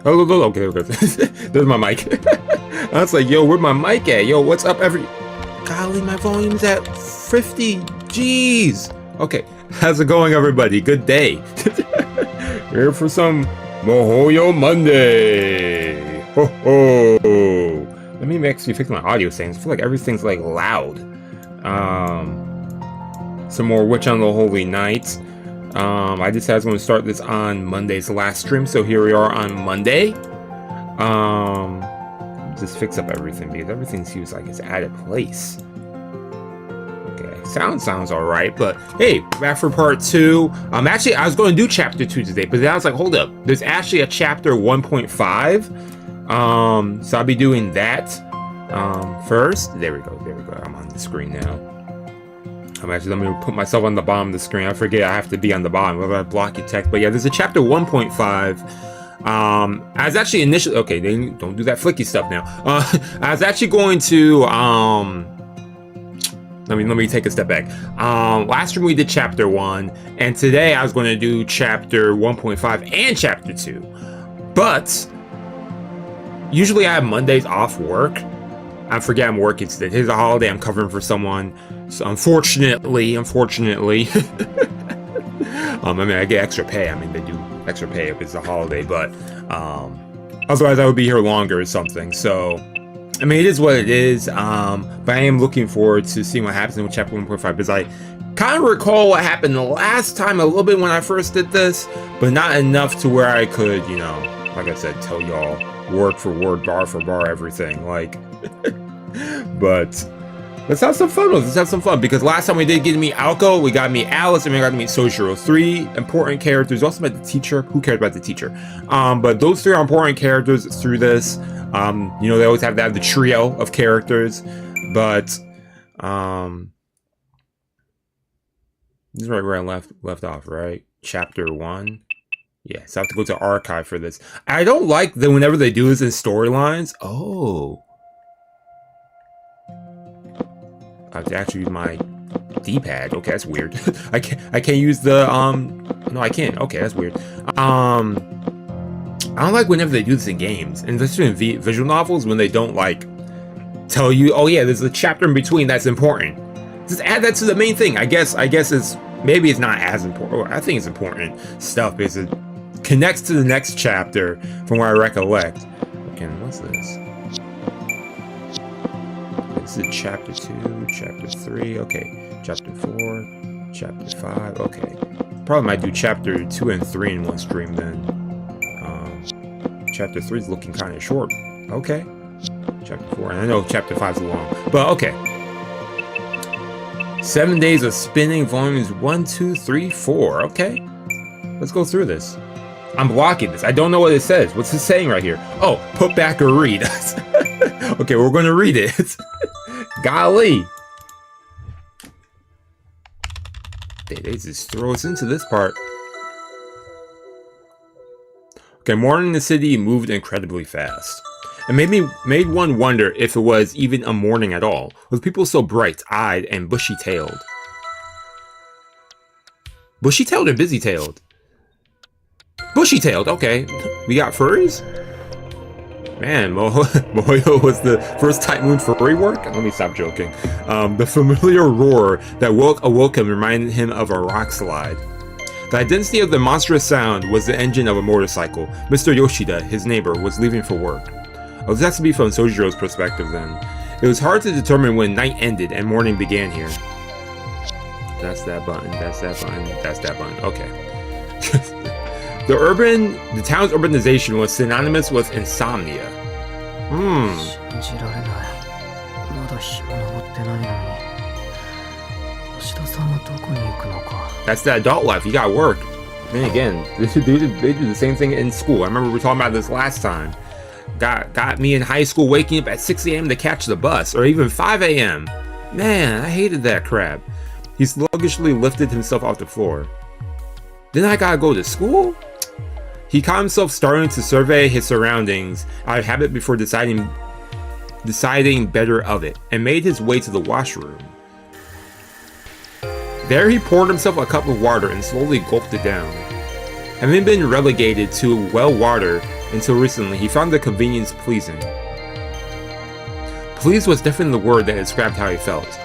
Oh, okay. There's my mic. I was like, yo, where'd my mic at? Yo, what's up, Golly, my volume's at 50. Jeez. Okay, how's it going, everybody? Good day. Here for some Mohoyo Monday. Ho ho. Let me actually fix my audio settings. I feel like everything's like loud. Some more Witch on the Holy Night. I decided I was going to start this on Monday's last stream, so here we are on Monday. Just fix up everything because everything seems like it's out of place. Okay, sounds all right, but hey, back for part 2. Actually, I was going to do chapter 2 today, but then I was like, hold up, there's actually a chapter 1.5. So I'll be doing that first. There we go. I'm on the screen now. Let me put myself on the bottom of the screen. I forget I have to be on the bottom. If I block your text, but yeah, there's a chapter 1.5. I was actually initially okay. They don't do that flicky stuff now. I was actually going to let me take a step back. Last stream we did chapter 1, and today I was going to do chapter 1.5 and chapter 2. But usually I have Mondays off work. I forget I'm working today. Today's a holiday. I'm covering for someone. So unfortunately, I mean, I get extra pay. I mean, they do extra pay if it's a holiday, but otherwise I would be here longer or something. So, I mean, it is what it is. But I am looking forward to seeing what happens in chapter 1.5 because I kind of recall what happened the last time a little bit when I first did this, but not enough to where I could, you know, like I said, tell y'all word for word, bar for bar, everything. Like, but. Let's have some fun with this. Let's have some fun because last time we did get to meet Aoko, we got to meet Alice, and we got to meet Sojiro. 3 important characters. We also met the teacher. Who cares about the teacher? But those 3 are important characters through this. You know, they always have to have the trio of characters. But this is right where I left off, right? Chapter 1. Yeah, so I have to go to archive for this. I don't like that whenever they do this in storylines. Oh. I have to actually use my D-pad. Okay, that's weird. I can't use the no, I can't. Okay, that's weird. I don't like whenever they do this in games, and especially in visual novels when they don't like tell you, oh yeah, there's a chapter in between that's important. Just add that to the main thing. I guess it's maybe it's not as important. I think it's important stuff because it connects to the next chapter from what I recollect. Okay, what's this? This is chapter 2, chapter 3, okay, chapter 4, chapter 5, okay. Probably might do chapter 2 and 3 in one stream then. Chapter 3 is looking kind of short. Okay. Chapter 4, and I know chapter 5 is long, but okay. 7 Days of Spinning, volumes 1, 2, 3, 4, okay. Let's go through this. I'm blocking this. I don't know what it says. What's it saying right here? Oh, put back or read. Okay, we're going to read it. Golly. They just throw us into this part. Okay, morning in the city moved incredibly fast. It made one wonder if it was even a morning at all, with people so bright-eyed and bushy-tailed. Bushy-tailed or busy-tailed? Bushy-tailed, okay. We got furries? Man, Mohoyo was the first Type Moon furry work? Let me stop joking. The familiar roar that awoke him reminded him of a rock slide. The identity of the monstrous sound was the engine of a motorcycle. Mr. Yoshida, his neighbor, was leaving for work. Oh, this has to be from Sojiro's perspective then. It was hard to determine when night ended and morning began here. That's that button, that's that button, that's that button. Okay. The town's urbanization was synonymous with insomnia. That's the adult life. You got work. Then again, they do the same thing in school. I remember we were talking about this last time. Got me in high school waking up at 6 a.m. to catch the bus, or even 5 a.m. Man, I hated that crap. He sluggishly lifted himself off the floor. Then I gotta go to school? He caught himself starting to survey his surroundings out of habit before deciding better of it, and made his way to the washroom. There he poured himself a cup of water and slowly gulped it down. Having been relegated to well water until recently he found the convenience pleasing. Pleased was definitely the word that described how he felt.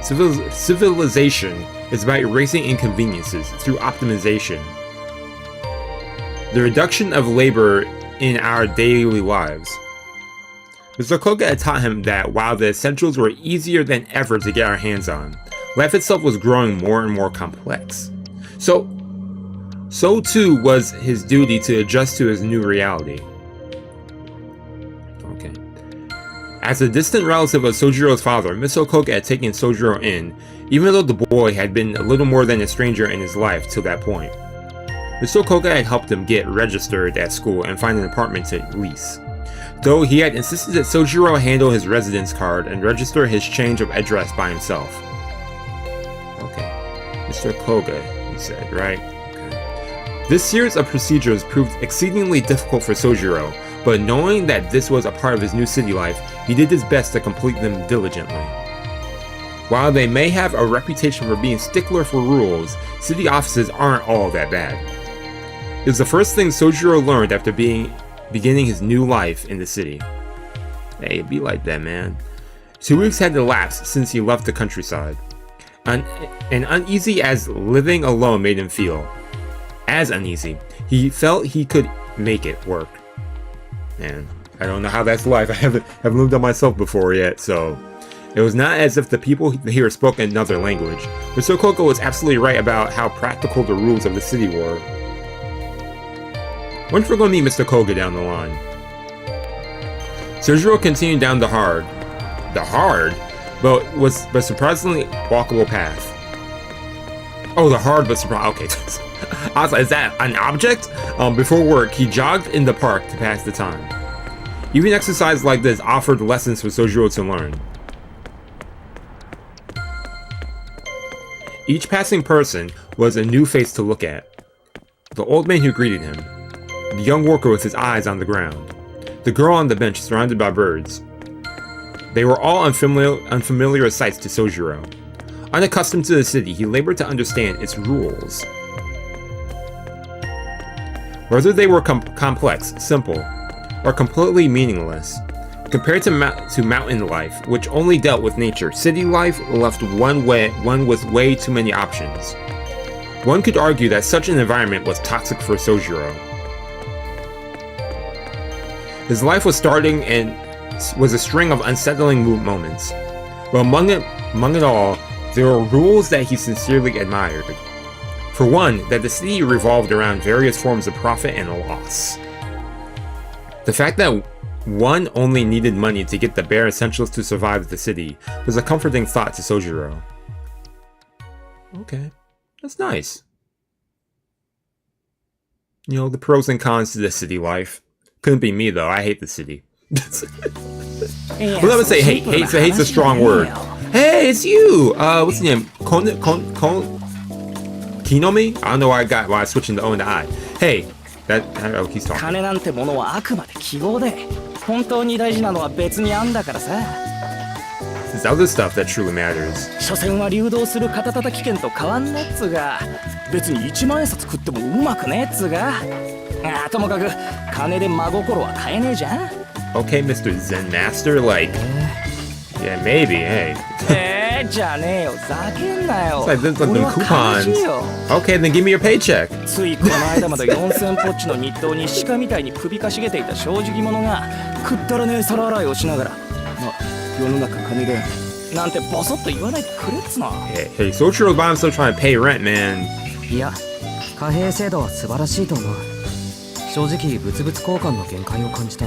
Civilization is about erasing inconveniences through optimization. The reduction of labor in our daily lives. Mr. Koga had taught him that while the essentials were easier than ever to get our hands on, life itself was growing more and more complex. So too was his duty to adjust to his new reality. Okay. As a distant relative of Sojiro's father, Mr. Koga had taken Sojiro in, even though the boy had been a little more than a stranger in his life till that point. Mr. Koga had helped him get registered at school and find an apartment to lease, though he had insisted that Sojiro handle his residence card and register his change of address by himself. Okay, Mr. Koga, he said, right? Okay. This series of procedures proved exceedingly difficult for Sojiro, but knowing that this was a part of his new city life, he did his best to complete them diligently. While they may have a reputation for being stickler for rules, city offices aren't all that bad. It was the first thing Sojiro learned after beginning his new life in the city. Hey, it'd be like that, man. 2 weeks had elapsed since he left the countryside. And uneasy as living alone made him feel. As uneasy, he felt he could make it work. Man, I don't know how that's life. I haven't lived on myself before yet, so... It was not as if the people here spoke another language. Mr. Koga was absolutely right about how practical the rules of the city were. Wonder if we're going to meet Mr. Koga down the line. Sojiro continued down the hard, but surprisingly walkable path. Oh, the hard but surprisingly, okay. I was like, is that an object? Before work, he jogged in the park to pass the time. Even exercise like this offered lessons for Sojiro to learn. Each passing person was a new face to look at. The old man who greeted him, the young worker with his eyes on the ground, the girl on the bench surrounded by birds. They were all unfamiliar sights to Sojiro. Unaccustomed to the city, he labored to understand its rules. Whether they were complex, simple, or completely meaningless, compared to mountain life, which only dealt with nature, city life left one with way too many options. One could argue that such an environment was toxic for Sojiro. His life was starting and was a string of unsettling moments, but among it all, there were rules that he sincerely admired. For one, that the city revolved around various forms of profit and loss. The fact that one only needed money to get the bare essentials to survive the city was a comforting thought to Sojiro. Okay, that's nice. You know, the pros and cons to the city life. Couldn't be me though, I hate the city. Well, I would say hate's a strong word. Hey, it's you! What's your name? Kinomi? I don't know why I switched the O and the I. Hey, he's talking. 金なんてものはあくまで記号で、本当に大事なのは別にあんだからさ。It's other stuff that truly matters. 所詮は流動する肩叩き券と変わんねっつが、別に1万円札食ってもうまくねっつが。ともかく金で真心は買えねえじゃん。Okay, Mr. Zen Master, like, yeah, maybe, hey. じゃねえよ、ざけんなよ。It's like there's like them coupons. Okay, then give me your paycheck. ついこの間まで4000ポッチの日当に鹿みたいに首かしげていた正直者がくったらねえ皿洗いをしながら、世の中金でなんてボソッと言わないでくれっつな。Hey, Sojiro's by himself trying to pay rent, man. いや、貨幣制度は素晴らしいと思う。正直物々交換の限界を感じた。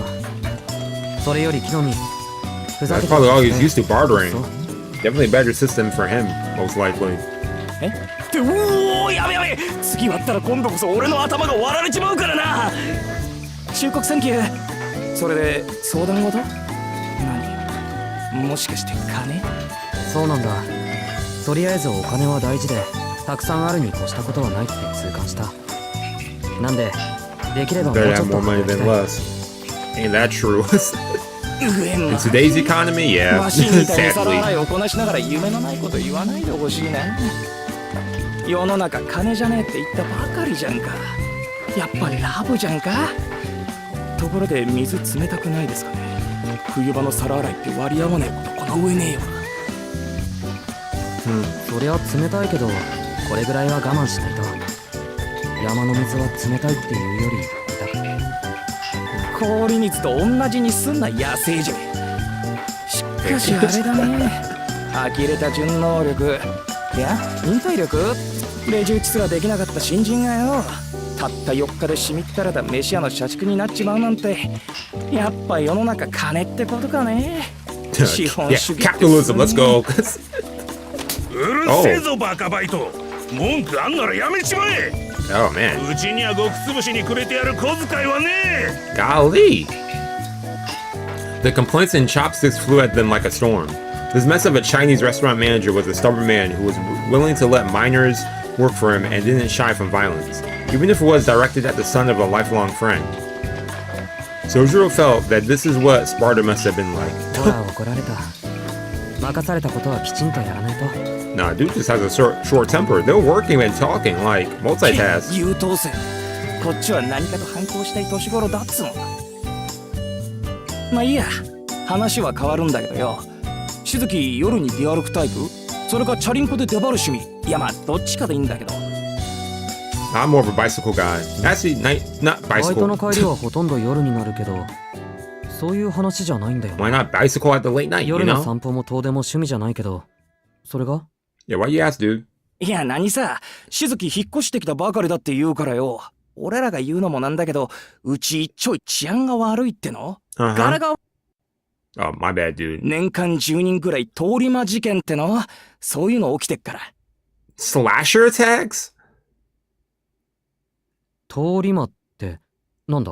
それより木の実。That's probably all he's used to bartering. Definitely a better system for him, most likely. おお、やべやべ。次割ったら今度こそ俺の頭が割られちまうからな。忠告サンキュー。それで相談事？何？もしかして金？そうなんだ。とりあえずお金は大事で、たくさんあるに越したことはないって痛感した。なんで、できればもうちょっと働きたい。Ain't that true? In today's economy, yeah. マシンみたいに Sadly. 皿洗いをこなしながら夢のないこと言わないでほしいね。世の中金じゃねえって言ったばかりじゃんか。やっぱラブじゃんか。ところで水冷たくないですかね。冬場の皿洗いって割り合わねえことこの上ねえよな。そりゃ冷たいけどこれぐらいは我慢しないと。山の水は冷たいっていうより氷水と同じにすんな野生じゃ。しかしあれだね。呆れた順能力いや忍耐力レジ打ちすらできなかった新人がよ、たった4日でしみったれた飯屋の社畜になっちまうなんて、やっぱ世の中金ってことかね。資本主義 capitalism, let's go. うるせえぞバカバイト。文句あんならやめちまえ。 Oh man. うちにはごくつぶしにくれてやる小遣いはねえ。 Golly. The complaints and chopsticks flew at them like a storm. This mess of a Chinese restaurant manager was a stubborn man who was willing to let minors work for him and didn't shy from violence, even if it was directed at the son of a lifelong friend. Sojiro felt that this is what Sparta must have been like. ほら怒られた。任されたことはきちんとやらないと。 Nah, dude just has a short temper. They're working and talking like multitask. 優等生。こっちは何かと反抗したい年頃だっつの。まあいいや、話は変わるんだけどよ。しずき夜に出歩くタイプ？それかチャリンコで出張る趣味？いやまあどっちかでいいんだけど。I'm more of a bicycle guy. Actually, not バイト bicycle. の帰りはほとんど夜になるけど、そういう話じゃないんだよ。 Why not bicycle at the late night, you 夜の know? 散歩も遠出も趣味じゃないけど、それが？ Yeah, why you ask, dude? いや何さ、しずき引っ越してきたばかりだって言うからよ。俺らが言うのもなんだけど、うちちょい治安が悪いっての？ 柄が Oh, my bad, dude. 年間10人くらい通り魔事件っての？そういうの起きてっから。 Slasher attacks? 通り魔ってなんだ？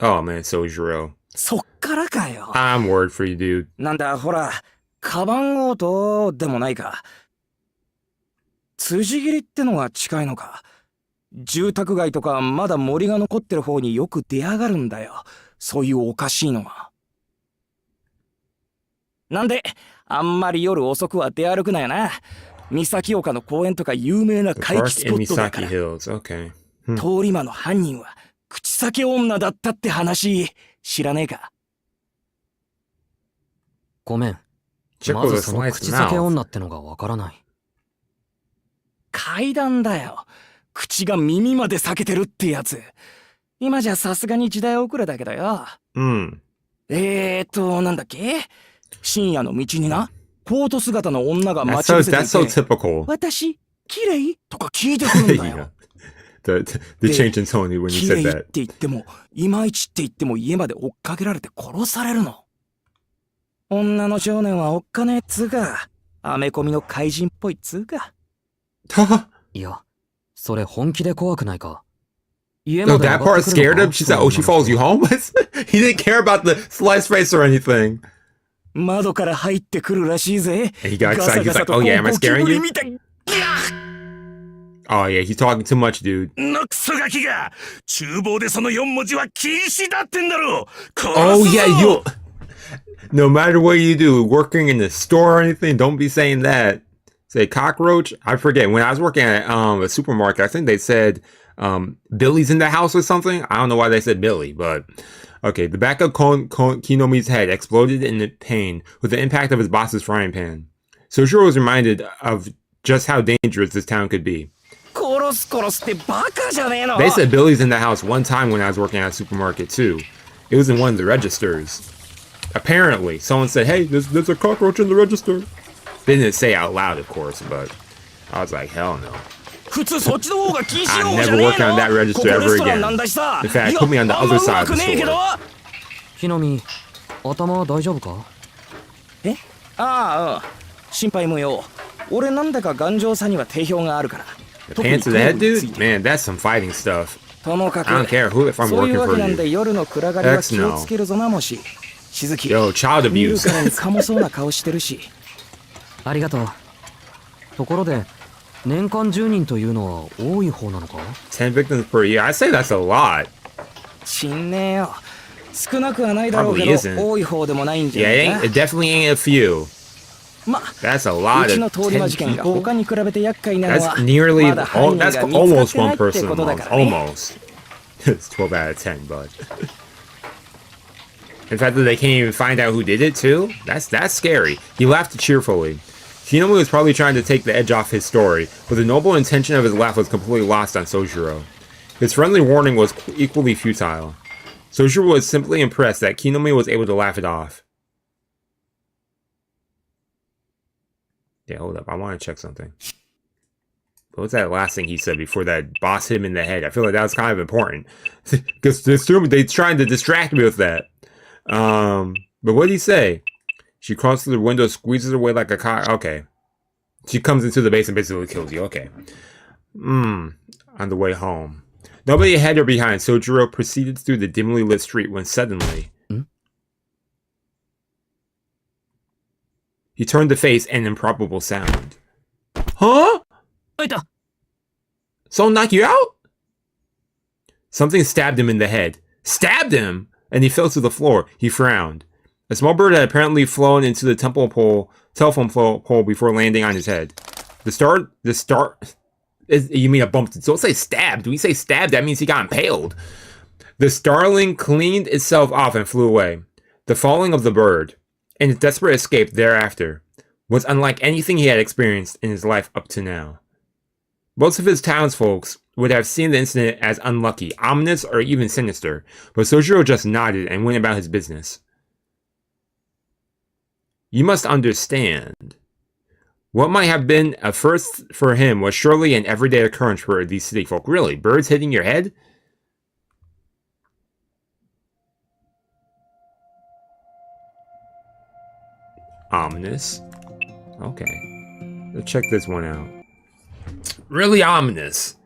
Oh man, Sojiro. そっからかよ。 I'm worried for you, dude. なんだほら、カバン強盗でもないか。辻切りってのが近いのか。住宅街とかまだ森が残ってる方によく出やがるんだよ。そういうおかしいのが。なんで、あんまり夜遅くは出歩くなよな。三崎岡の公園とか有名な The 怪奇 park スポ in ットだか Misaki ら。 Hills. Okay. 通り魔の犯人は口裂け女だったって話知らねえか？ごめん。 Check ま with ず a その sliced 口裂け mouth. 女ってのがわからない。階段だよ。口が耳まで裂けてるってやつ。今じゃさすがに時代遅れだけどよ。Hmm. なんだっけ？深夜の道にな、コート姿の女が That's 待ち so, 伏せて that's so いて、 typical. 私、綺麗とか聞いてくるんだ Yeah. よ。 The change in tone when you 綺 said 麗って that. 言っても、いまいちって言っても家まで追っかけられて殺されるの。女の少年はおっかねえっつうか、アメコミの怪人っぽいっつうか。いや、それ本気で怖くないか？ No, that part scared him. She said, "Oh, she follows you home." He didn't care about the sliced face or anything. 窓から入ってくるらしいぜ。 And he got ガサ excited. He's ガサ like, と "Oh yeah, am I ゴキ scaring ブリ you?" みたい。ギャ Oh yeah, he's talking too much, dude. のクソガキが厨房でその4文字は禁止だってんだろ。 Oh yeah, you. No matter what you do, working in the store or anything, don't be saying that. Say cockroach. I forget. When I was working at a supermarket, I think they said Billy's in the house or something. I don't know why they said Billy, but okay. The back of Kinomi's head exploded in pain with the impact of his boss's frying pan. Sojiro was reminded of just how dangerous this town could be. 殺すってバカじゃねえの。 They said Billy's in the house one time when I was working at a supermarket too. It was in one of the registers. Apparently, someone said, "Hey, there's a cockroach in the register." They didn't say out loud, of course, but I was like, "Hell no." 普通そっちの方が禁止用 I'm 語じゃ never ねえ working on that の。 register ここレ ever ストラン again. なんだしさ。 In fact, いや put me on the あんま other う side ま of く the ねえけど。 store. ひなみ、頭大丈夫か？え？ああ、うん。心配無用。俺なんだか頑丈さには定評があるから。 The pants to the head, dude? Man, that's some fighting stuff. ともかく I don't care who if I'm そういう working わ for けなんで you. 夜の暗がりは気をつけるぞなもし。しずき、 Yo, child 見る abuse. からにかもそうな顔してるし。ありがとう。ところで、年間10人というのは多い方なのか？ 10 victims per year. I say that's a lot. 知んねえよ。少なくはないだろうけ Probably ど isn't. 多い方でもないんじ Yeah, ゃ it, ない ain't, か。 it definitely ain't a few. ま、 That's a う lot ち of の通り魔 10事件が people. 他に比べて厄介なのは That's nearly, まだ犯人が that's 見つか almost ってない one って person こ a とだ month. からね。 Almost. It's 12 out of 10, but in fact that they can't even find out who did it too, that's scary. He laughed cheerfully. Kinome was probably trying to take the edge off his story, but the noble intention of his laugh was completely lost on Sojiro. His friendly warning was equally futile. Sojiro was simply impressed that Kinome was able to laugh it off. Yeah, hold up, I want to check something. What was that last thing he said before that boss hit him in the head? I feel like that was kind of important. Because they're trying to distract me with that. But what did he say? She crawls through the window, squeezes her way like a cock. Okay. She comes into the base and basically kills you. Okay. On the way home. Nobody ahead or behind. Sojiro proceeded through the dimly lit street when suddenly... he turned to face an improbable sound. Huh? Someone knock you out? Something stabbed him in the head. Stabbed him! And he fell to the floor. He frowned. A small bird had apparently flown into the telephone pole before landing on his head. You mean a bump? Don't say stabbed. When you say stabbed, that means he got impaled. The starling cleaned itself off and flew away. The falling of the bird, and his desperate escape thereafter, was unlike anything he had experienced in his life up to now. Most of his townsfolk would have seen the incident as unlucky, ominous, or even sinister, but Sojiro just nodded and went about his business. You must understand. What might have been a first for him was surely an everyday occurrence for these city folk. Really? Birds hitting your head? Ominous. Okay. Let's check this one out. Really ominous.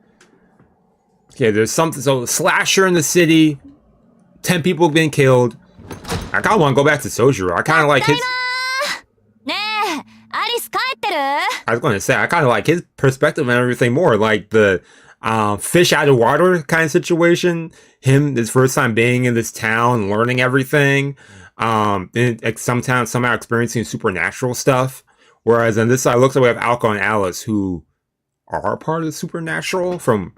Okay, there's something. So, slasher in the city. 10 people have been killed. I kind of want to go back to Sojiro. I kind of like his... I was going to say, I kind of like his perspective and everything more. Like the fish out of water kind of situation. Him, his first time being in this town, learning everything. And somehow experiencing supernatural stuff. Whereas on this side, it looks like we have Alko and Alice, who are part of the supernatural from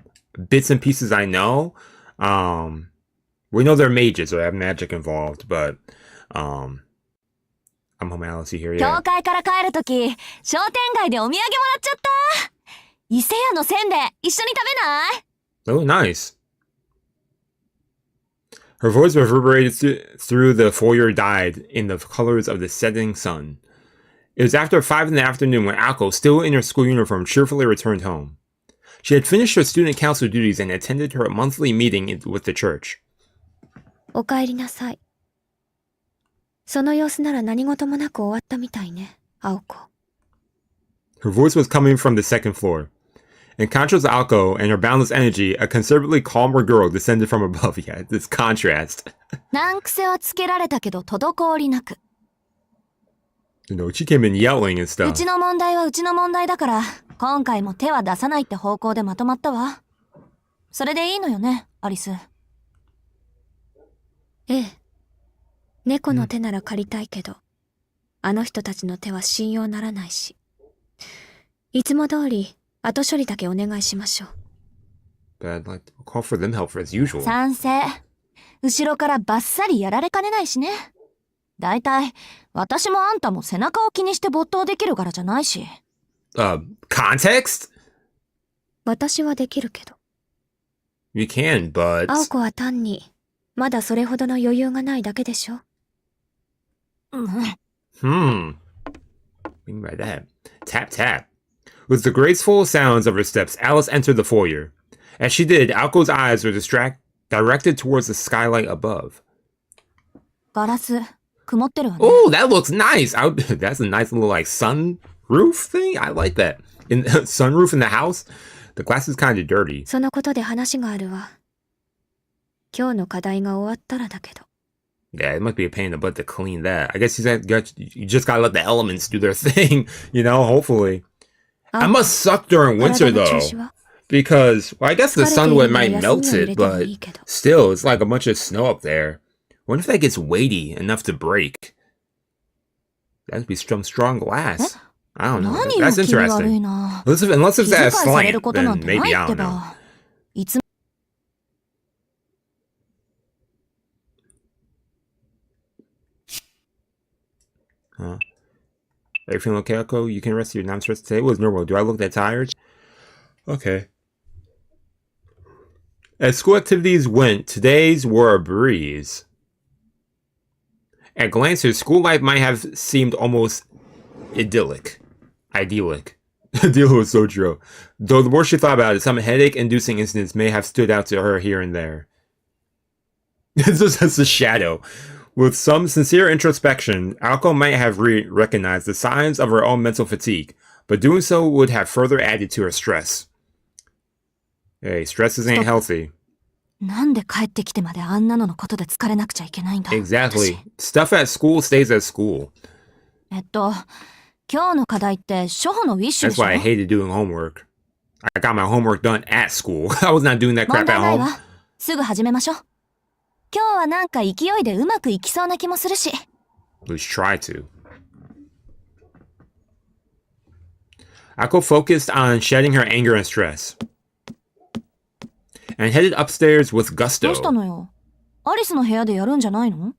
bits and pieces I know. We know they're mages, so they have magic involved, but I'm home, Alice, you here yet? 教会から帰るとき、商店街でお土産もらっちゃった。伊勢屋のせんべい、一緒に食べない？ Oh, nice. Her voice reverberated through the foyer, died in the colors of the setting sun. It was after 5 in the afternoon when Alko, still in her school uniform, cheerfully returned home. She had finished her student council duties and attended her monthly meeting with the church. お帰りなさい。その様子なら何事もなく終わったみたいね、青子。Her voice was coming from the second floor. In contrast to Alko and her boundless energy, a considerably calmer girl descended from above. Yeah, this contrast. 難癖はつけられたけど滞りなく。You know, she came in yelling and stuff. うちの問題はうちの問題だから、今回も手は出さないって方向でまとまったわ。それでいいのよね、アリス。ええ。猫の手なら借りたいけど、あの人たちの手は信用ならないし。いつも通り、後処理だけお願いしましょう。But I'd like to call for them help as usual. 賛成。後ろからバッサリやられかねないしね。だいたい、私もあんたも背中を気にして没頭できるからじゃないし。Context? 私はできるけど。You can, but... 青子は単に、まだそれほどの余裕がないだけでしょ。What do you mean by that? Tap, tap. With the graceful sounds of her steps, Alice entered the foyer. As she did, Alko's eyes were directed towards the skylight above. ガラス、曇ってるわね。Oh, that looks nice! That's a nice little, like, sunroof thing? I like that. Sunroof in the house? The glass is kind of dirty. そのことで話があるわ。今日の課題が終わったらだけど。Yeah, it must be a pain in the butt to clean that. I guess you just gotta let the elements do their thing, you know, hopefully. That must suck during winter, though. Because, well, I guess the sun might melt it, but still, it's like a bunch of snow up there. What if that gets weighty enough to break? That'd be some strong glass. I don't know. That's interesting. Unless it's that slant, then maybe, I don't know. Are you feeling okay, Akko? You can rest your non-stress today. It was normal. Do I look that tired? Okay. As school activities went, today's were a breeze. At glances, school life might have seemed almost idyllic. Idyllic was so true. Though the more she thought about it, some headache-inducing incidents may have stood out to her here and there. It's just a shadow. With some sincere introspection, Alko might have recognized the signs of her own mental fatigue, but doing so would have further added to her stress. Hey, stresses ain't healthy. なんで帰ってきてまであんなののことで疲れなくちゃいけないんだ。Exactly. Stuff at school stays at school. 今日の課題って初歩のウィッシュで That's しょ why I hated doing homework. I got my homework done at school. I was not doing that 問 crap 題 at ない home. わ。すぐ始めましょう。今日はなんか勢いでうまくいきそうな気もするし。Let's try to. Akko focused on shedding her anger and stress. And headed upstairs with どうした gusto. のよ。アリスの部屋でやるんじゃないの？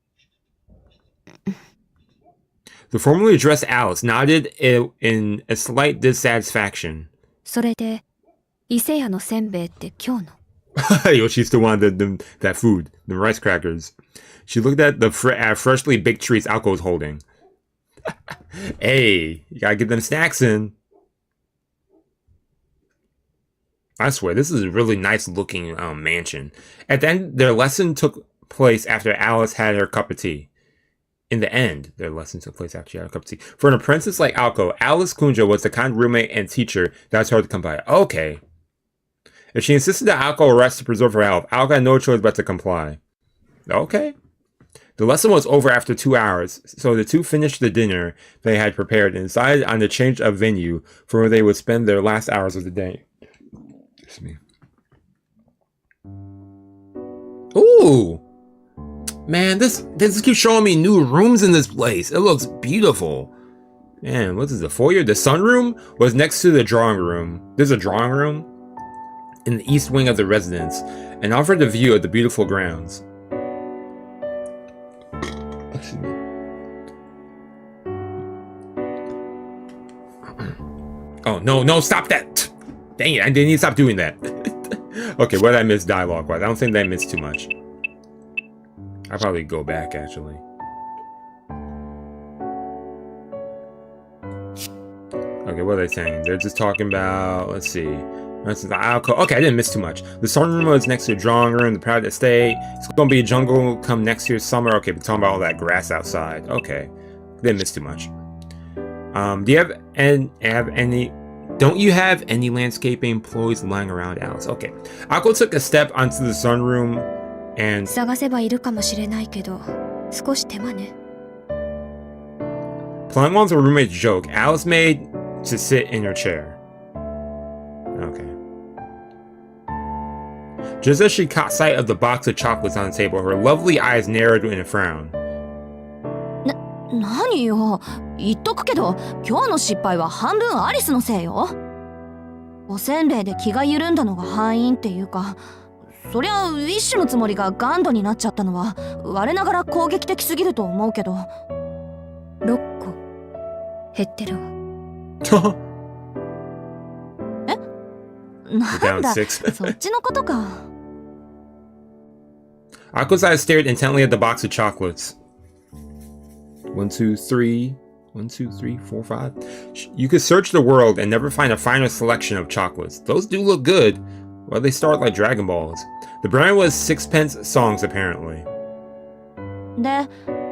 The formally addressed Alice nodded in a slight dissatisfaction. それで、伊勢屋のせんべいって今日の？ Yo, she still wanted that food, the rice crackers. She looked at the freshly baked treats Alko was holding. Hey, you gotta get them snacks in. I swear, this is a really nice looking mansion. At the end, their lesson took place after Alice had her cup of tea. In the end, their lesson took place after she had a cup of tea. For an apprentice like Alko, Alice Kunjo was the kind roommate and teacher that was hard to come by. Okay. If she insisted that Alko rest to preserve her health, Alko had no choice but to comply. Okay. The lesson was over after 2 hours, so the two finished the dinner they had prepared and decided on the change of venue for where they would spend their last hours of the day. Excuse me. Ooh! Man, this keeps showing me new rooms in this place. It looks beautiful. Man, what is the foyer? The sunroom was next to the drawing room. There's a drawing room in the east wing of the residence and offered a view of the beautiful grounds. Excuse me. Oh, no, stop that! Dang it, I didn't need to stop doing that. Okay, what did I miss dialogue-wise? I don't think that I missed too much. I'll probably go back, actually. Okay, what are they saying? They're just talking about, let's see. Okay, I didn't miss too much. The sunroom was next to the drawing room, the private estate. It's gonna be a jungle come next year summer. Okay, we're talking about all that grass outside. Okay, didn't miss too much. Do you have any? Don't you have any landscaping employees lying around, Alice? Okay. Akko took a step onto the sunroom and 探せばいるかもしれないけど、少し手間ね。 playing on to her roommate's joke, Alice made to sit in her chair. Okay. Just as she caught sight of the box of chocolates on the table, her lovely eyes narrowed in a frown. 何よ。言っとくけど、今日の失敗は半分アリスのせいよ。おせんべいで気が緩んだのが敗因っていうか、そりゃウィッシュのつもりがガンドになっちゃったのは我ながら攻撃的すぎると思うけど。6個減ってるわ。え？なんだ、 6. そっちのことか。Akko's eyes stared intently at the box of chocolates. 1, 2, 3. 1, 2, 3, 4, 5. You could search the world and never find a finer selection of chocolates. Those do look good. Well, they start like Dragon Balls. The brand was Sixpence Songs, apparently. で、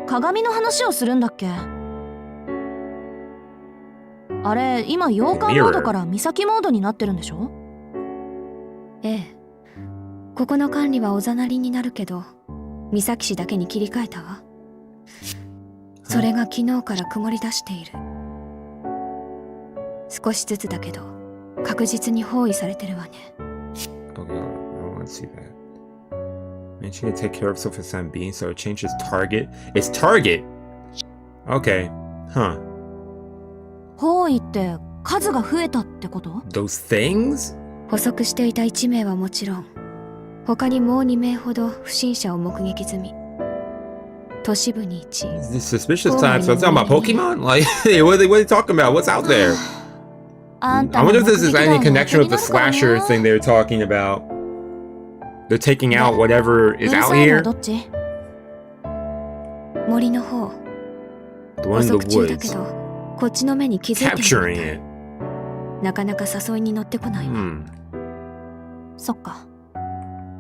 鏡の話をするんだっけ？あれ、今洋館モードから岬モードになってるんでしょ？ええ。ここの管理はおざなりになるけど、岬市だけに切り替えたわ。それが昨日から曇り出している。少しずつだけど、確実に包囲されてるわね。Okay, I don't want to see that. Man, she can take care of herself for the time being, so it changes target. It's target! Okay. Huh. 包囲って数が増えたってこと？ Those things? 捕捉していた1名はもちろん、他にもう2名ほど不審者を目撃済み。都市部に1 These suspicious types. So I'm talking about Pokemon? Like, what are they talking about? What's out there? あんた I の wonder if 目 this is 的 any が connection with the 元になるからな slasher thing they were talking about. They're taking out whatever う is る out さいの here. どっち？森の方 The one 捕 in 捉 the 中だけ woods. どこっちの目に気づいてるみ Capturing たい it. なかなか誘いに乗ってこないわ、そっか。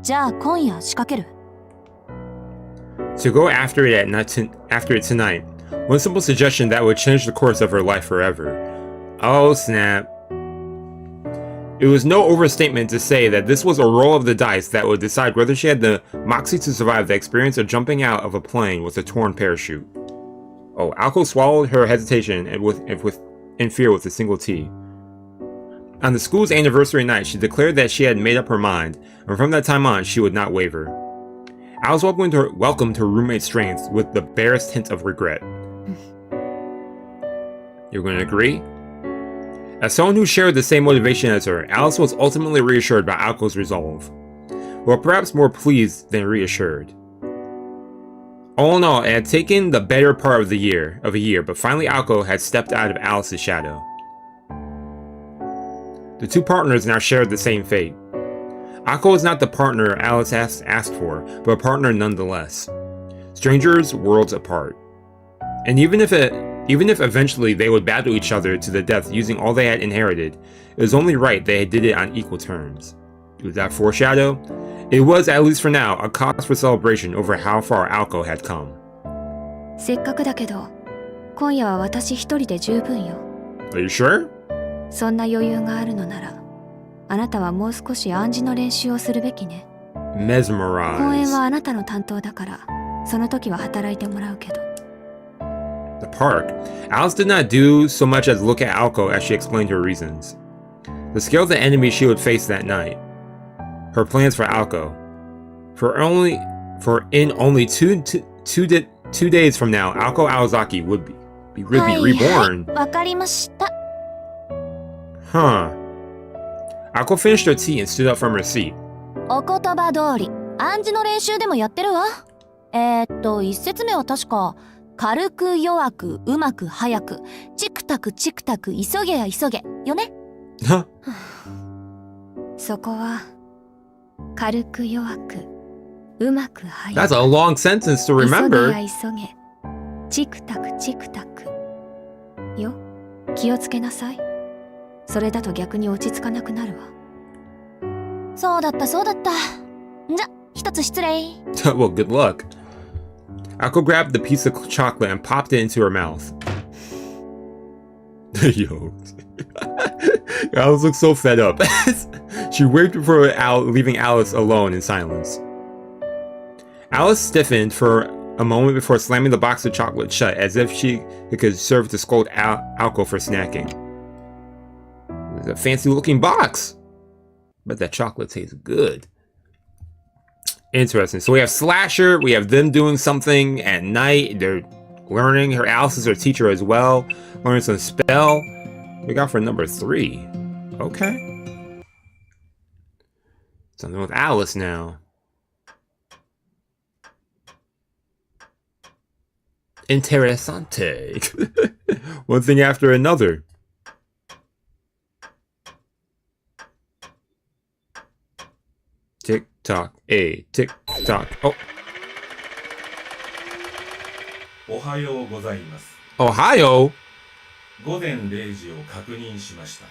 じゃあ今夜仕掛ける。To go after it after it tonight. One simple suggestion that would change the course of her life forever. Oh snap. It was no overstatement to say that this was a roll of the dice that would decide whether she had the moxie to survive the experience of jumping out of a plane with a torn parachute. Oh, Alko swallowed her hesitation in fear with a single T. On the school's anniversary night, she declared that she had made up her mind, and from that time on, she would not waver. Alice welcomed her roommate's strength with the barest hint of regret. You're going to agree? As someone who shared the same motivation as her, Alice was ultimately reassured by Alko's resolve. Well, perhaps more pleased than reassured. All in all, it had taken the better part of a year, but finally Alko had stepped out of Alice's shadow. The two partners now shared the same fate. Alko was not the partner Alice asked for, but a partner nonetheless. Strangers, worlds apart. And even if eventually they would battle each other to the death using all they had inherited, it was only right they did it on equal terms. Was that foreshadow? It was, at least for now, a cause for celebration over how far Alko had come. せっかくだけど今夜は私一人で十分よ Are you sure? そんな余裕があるのならあなたはもう少し暗示の練習をするべきね公演 Mesmerize. はあなたの担当だからその時は働いてもらうけど The park. Alice did not do so much as look at Alko as she explained her reasons. The scale of the enemy she would face that night. Her plans for Alko. For in only two days from now, Alko Aozaki would be reborn. わかりました。 Huh. Alko finished her tea and stood up from her seat. お言葉通り、暗示の練習でもやってるわ。一節目は確か、軽く弱く、うまく早く、チクタクチクタク、急げや急げ、よね。そこは軽く弱くうまく早く That's a long sentence to 急げ remember. や急げチクタクチクタクよ気をつけなさいそれだと逆に落ち着かなくなるわそうだったそうだった。じゃ、一つ失礼。Well, good luck. Alko grabbed the piece of chocolate and popped it into her mouth. Yo. Alice looks so fed up. She waved before leaving Alice alone in silence. Alice stiffened for a moment before slamming the box of chocolate shut as if it could serve to scold Alko for snacking. It's a fancy looking box. But that chocolate tastes good. Interesting. So we have Slasher. We have them doing something at night. They're learning. Alice is her teacher as well. Learning some spell. We got for number 3. Okay. Something with Alice now. Interessante. One thing after another. Tick tock, tick tock. Oh, おはようございます。 Ohio. 午前0時を確認しました。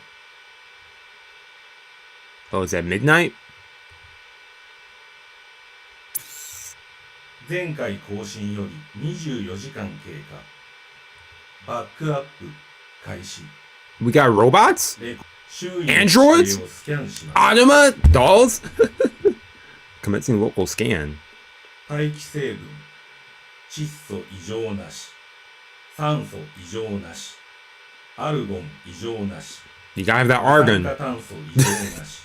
Oh, is that midnight? 前回更新より24時間経過。バックアップ開始。 We got robots? 周囲の Androids? 地形をスキャンします。 Anima? Dolls? Commencing local scan. 大気成分、窒素異常なし、酸素異常なし、アルゴン異常なし、 You gotta have that 二 argon. 酸化炭素異常なし、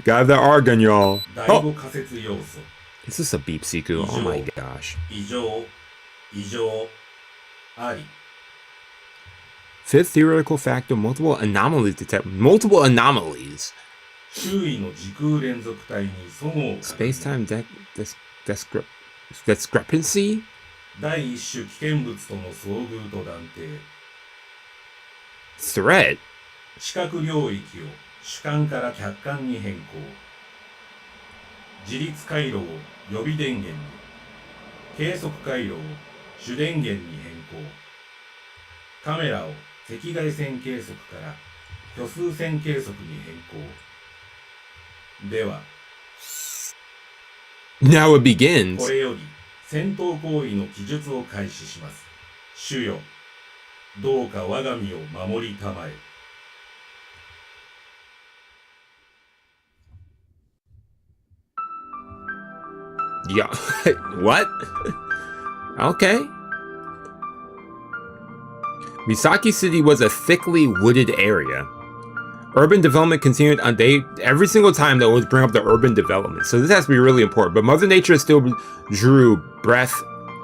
Gotta have that argon, y'all. 第 Oh, 5仮説要素、 is this a beep Siku? Oh my gosh. 異常、異常、あり。 Fifth theoretical factor, multiple anomalies detect. Multiple anomalies. 周囲の時空連続体にそごうを感じ Space-time discrepancy? 第一種危険物との遭遇と断定。 Threat? 視覚領域を主観から客観に変更。自立回路を予備電源に。計測回路を主電源に変更。カメラを赤外線計測から虚数線計測に変更。では、Now it begins. これより戦闘行為の記述を開始します。主よ、どうか我が身を守りたまえ。Yeah. What? Okay. Misaki City was a thickly wooded area. Urban development continued on every single time they always bring up the urban development. So this has to be really important. But Mother Nature still drew breath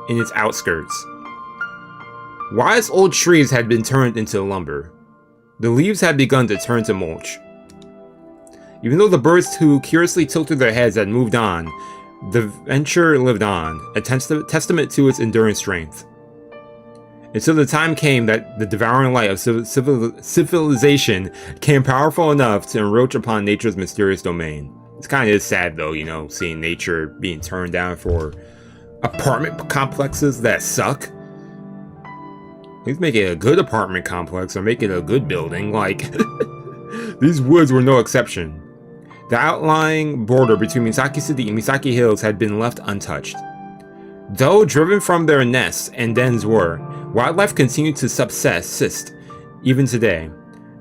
in its outskirts. Wise old trees had been turned into lumber. The leaves had begun to turn to mulch. Even though the birds who curiously tilted their heads had moved on, the venture lived on, a testament to its enduring strength. Until the time came that the devouring light of civilization came powerful enough to encroach upon nature's mysterious domain. It's kind of sad though, you know, seeing nature being turned down for apartment complexes that suck. Please make it a good apartment complex or make it a good building, like... These woods were no exception. The outlying border between Misaki City and Misaki Hills had been left untouched. Though driven from their nests and dens were, wildlife continued to subsist even today.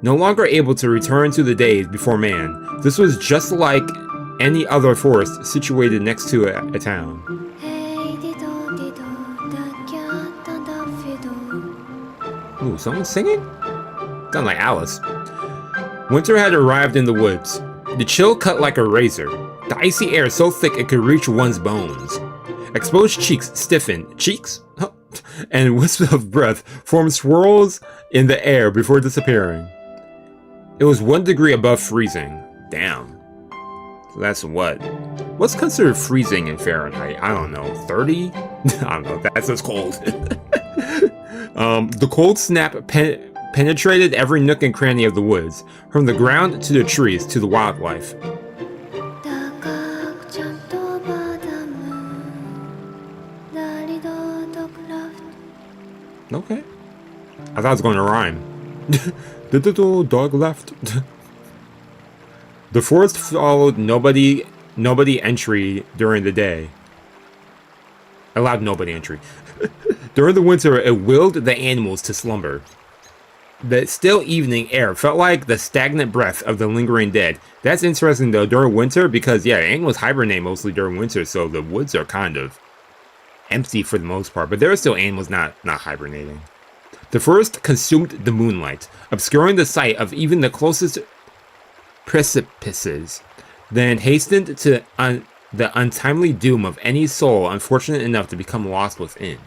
No longer able to return to the days before man, this was just like any other forest situated next to a town. Ooh, someone's singing? Sound like Alice. Winter had arrived in the woods. The chill cut like a razor. The icy air so thick it could reach one's bones. Exposed cheeks stiffened. Cheeks? And wisps of breath formed swirls in the air before disappearing. It was 1 degree above freezing. Damn. So that's what? What's considered freezing in Fahrenheit? I don't know. 30? I don't know. That's just cold. The cold snap penetrated every nook and cranny of the woods, from the ground to the trees to the wildlife. Okay. I thought it was going to rhyme. The dog left. The forest followed nobody entry during the day. Allowed nobody entry. During the winter, it willed the animals to slumber. The still evening air felt like the stagnant breath of the lingering dead. That's interesting though, during winter, because yeah, animals hibernate mostly during winter, so the woods are kind of empty for the most part, but there are still animals not hibernating. The forest consumed the moonlight, obscuring the sight of even the closest precipices, then hastened to the untimely doom of any soul unfortunate enough to become lost within.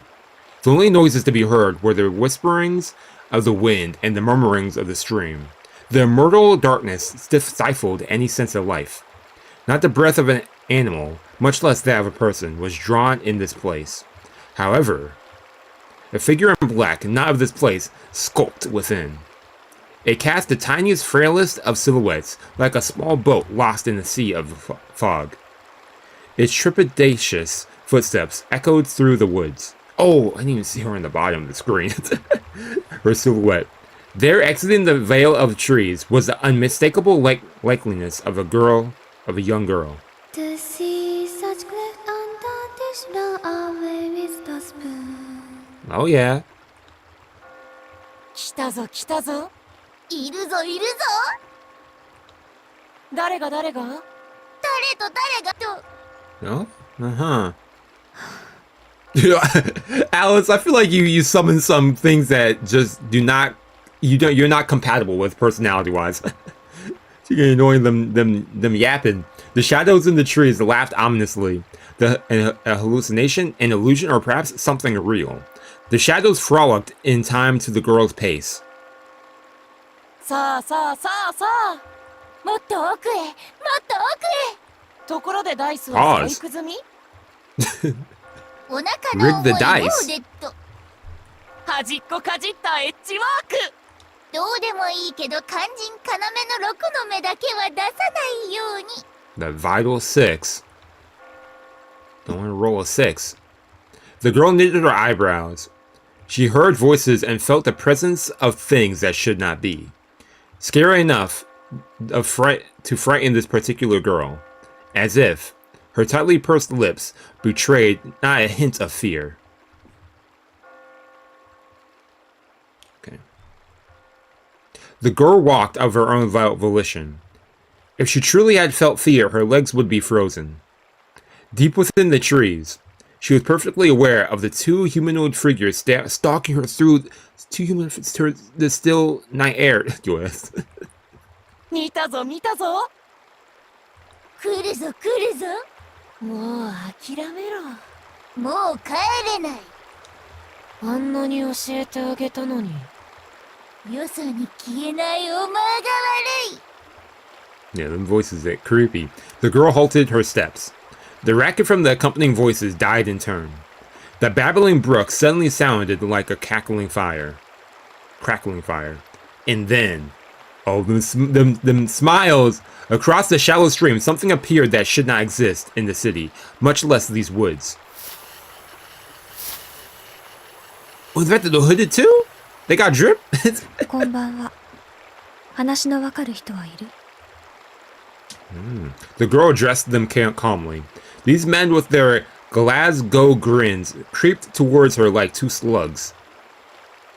The only noises to be heard were the whisperings of the wind and the murmurings of the stream. The immortal darkness stifled any sense of life. Not the breath of an animal, much less that of a person, was drawn in this place. However, a figure in black, not of this place, skulked within. It cast the tiniest, frailest of silhouettes, like a small boat lost in a sea of fog. Its trepidatious footsteps echoed through the woods. Oh, I didn't even see her on the bottom of the screen. Her silhouette. There, exiting the veil of trees, was the unmistakable likeliness of a young girl. To see such great untarnished away with the spoon. Oh yeah. 来たぞ来たぞ。いるぞいるぞ。誰が誰が？誰と誰がと。 No? Uh-huh. Alice, I feel like you summon some things that just you're not compatible with personality-wise. You're annoying them yapping. The shadows in the trees laughed ominously. A hallucination, an illusion, or perhaps something real. The shadows frolicked in time to the girl's pace. さあさあさあさあ。もっと奥へもっと奥へ。ところでダイスは細工済み？お腹の Rig the 重い dice. ローデット。端っこかじったエッジワーク。どうでもいいけど肝心要の6の目だけは出さないように。 The vital 6. Don't want to roll a 6. The girl knitted her eyebrows. She heard voices and felt the presence of things that should not be. Scary enough to frighten this particular girl, as if her tightly pursed lips betrayed not a hint of fear. Okay. The girl walked of her own volition. If she truly had felt fear, her legs would be frozen. Deep within the trees, she was perfectly aware of the two humanoid figures stalking her through the still night air. 見たぞ見たぞ。来るぞ来るぞ。もう諦めろ。もう帰れない。あんなに教えてあげたのに。よそに消えないお前が悪い。 Yeah, them voices are creepy. The girl halted her steps. The racket from the accompanying voices died in turn. The babbling brook suddenly sounded like a crackling fire. And then, oh, them smiles! Across the shallow stream, something appeared that should not exist in the city, much less these woods. Was that the hooded too? They got drip? こんばんは。話のわかる人はいる？ The girl addressed them calmly. These men with their Glasgow grins creeped towards her like two slugs.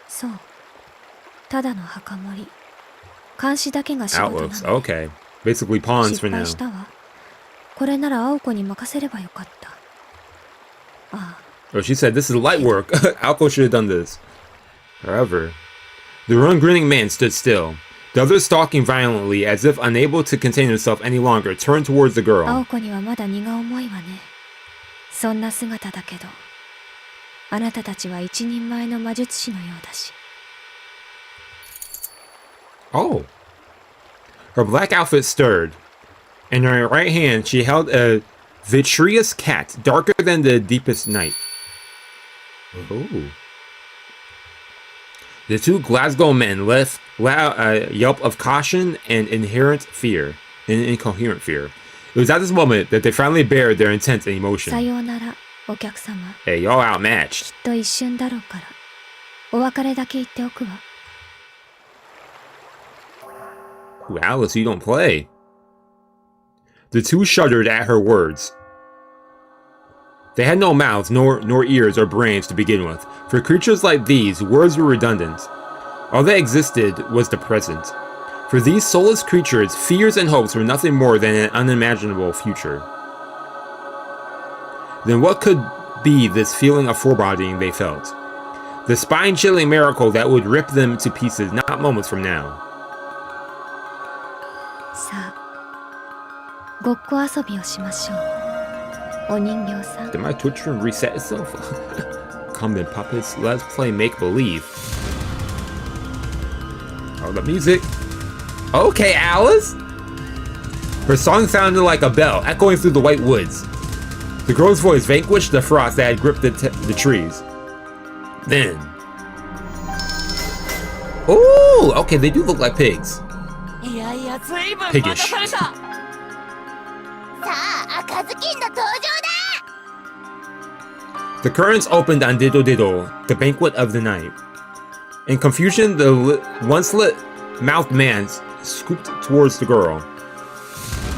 そう。ただの墓守り。監視だけが仕事な Outlooks. の。 Okay. Basically pawns 失 for now. 敗したわ。これなら青子に任せればよかった。ああ。 Oh, she said this is light work. Alco should have done this. However, the ungrinning man stood still. The other, stalking violently, as if unable to contain himself any longer, turned towards the 青 girl. 子にはまだ荷が重いわね。そんな姿だけど、あなたたちは一人前の魔術師のようだし。 Oh. Her black outfit stirred. In her right hand, she held a vitreous cat, darker than the deepest night. Oh. The two Glasgow men left a yelp of caution and incoherent fear. It was at this moment that they finally bared their intent and さ emotion. ようなら、お客様。 Hey, y'all outmatched. きっと一瞬だろうから。お別れだけ言っておくわ。 Ooh, Alice, you don't play. The two shuddered at her words. They had no mouths, nor ears or brains to begin with. For creatures like these, words were redundant. All that existed was the present. For these soulless creatures, fears and hopes were nothing more than an unimaginable future. Then what could be this feeling of foreboding they felt? The spine-chilling miracle that would rip them to pieces not moments from now. さあ、ごっこ遊びをしましょう。お人形さん。 Did my Twitch stream reset itself? Come then, puppets. Let's play make-believe. Oh, the music. Okay, Alice. Her song sounded like a bell, echoing through the white woods. The girl's voice vanquished the frost that had gripped the trees. Then... Ooh! Okay, they do look like pigs. いやいや、ずいぶん Piggish. 待たされた。さあ、赤ずきんの登場だ。 The curtains opened on Diddle Diddle, the banquet of the night. In confusion, the once-lit-mouthed man scooped towards the girl.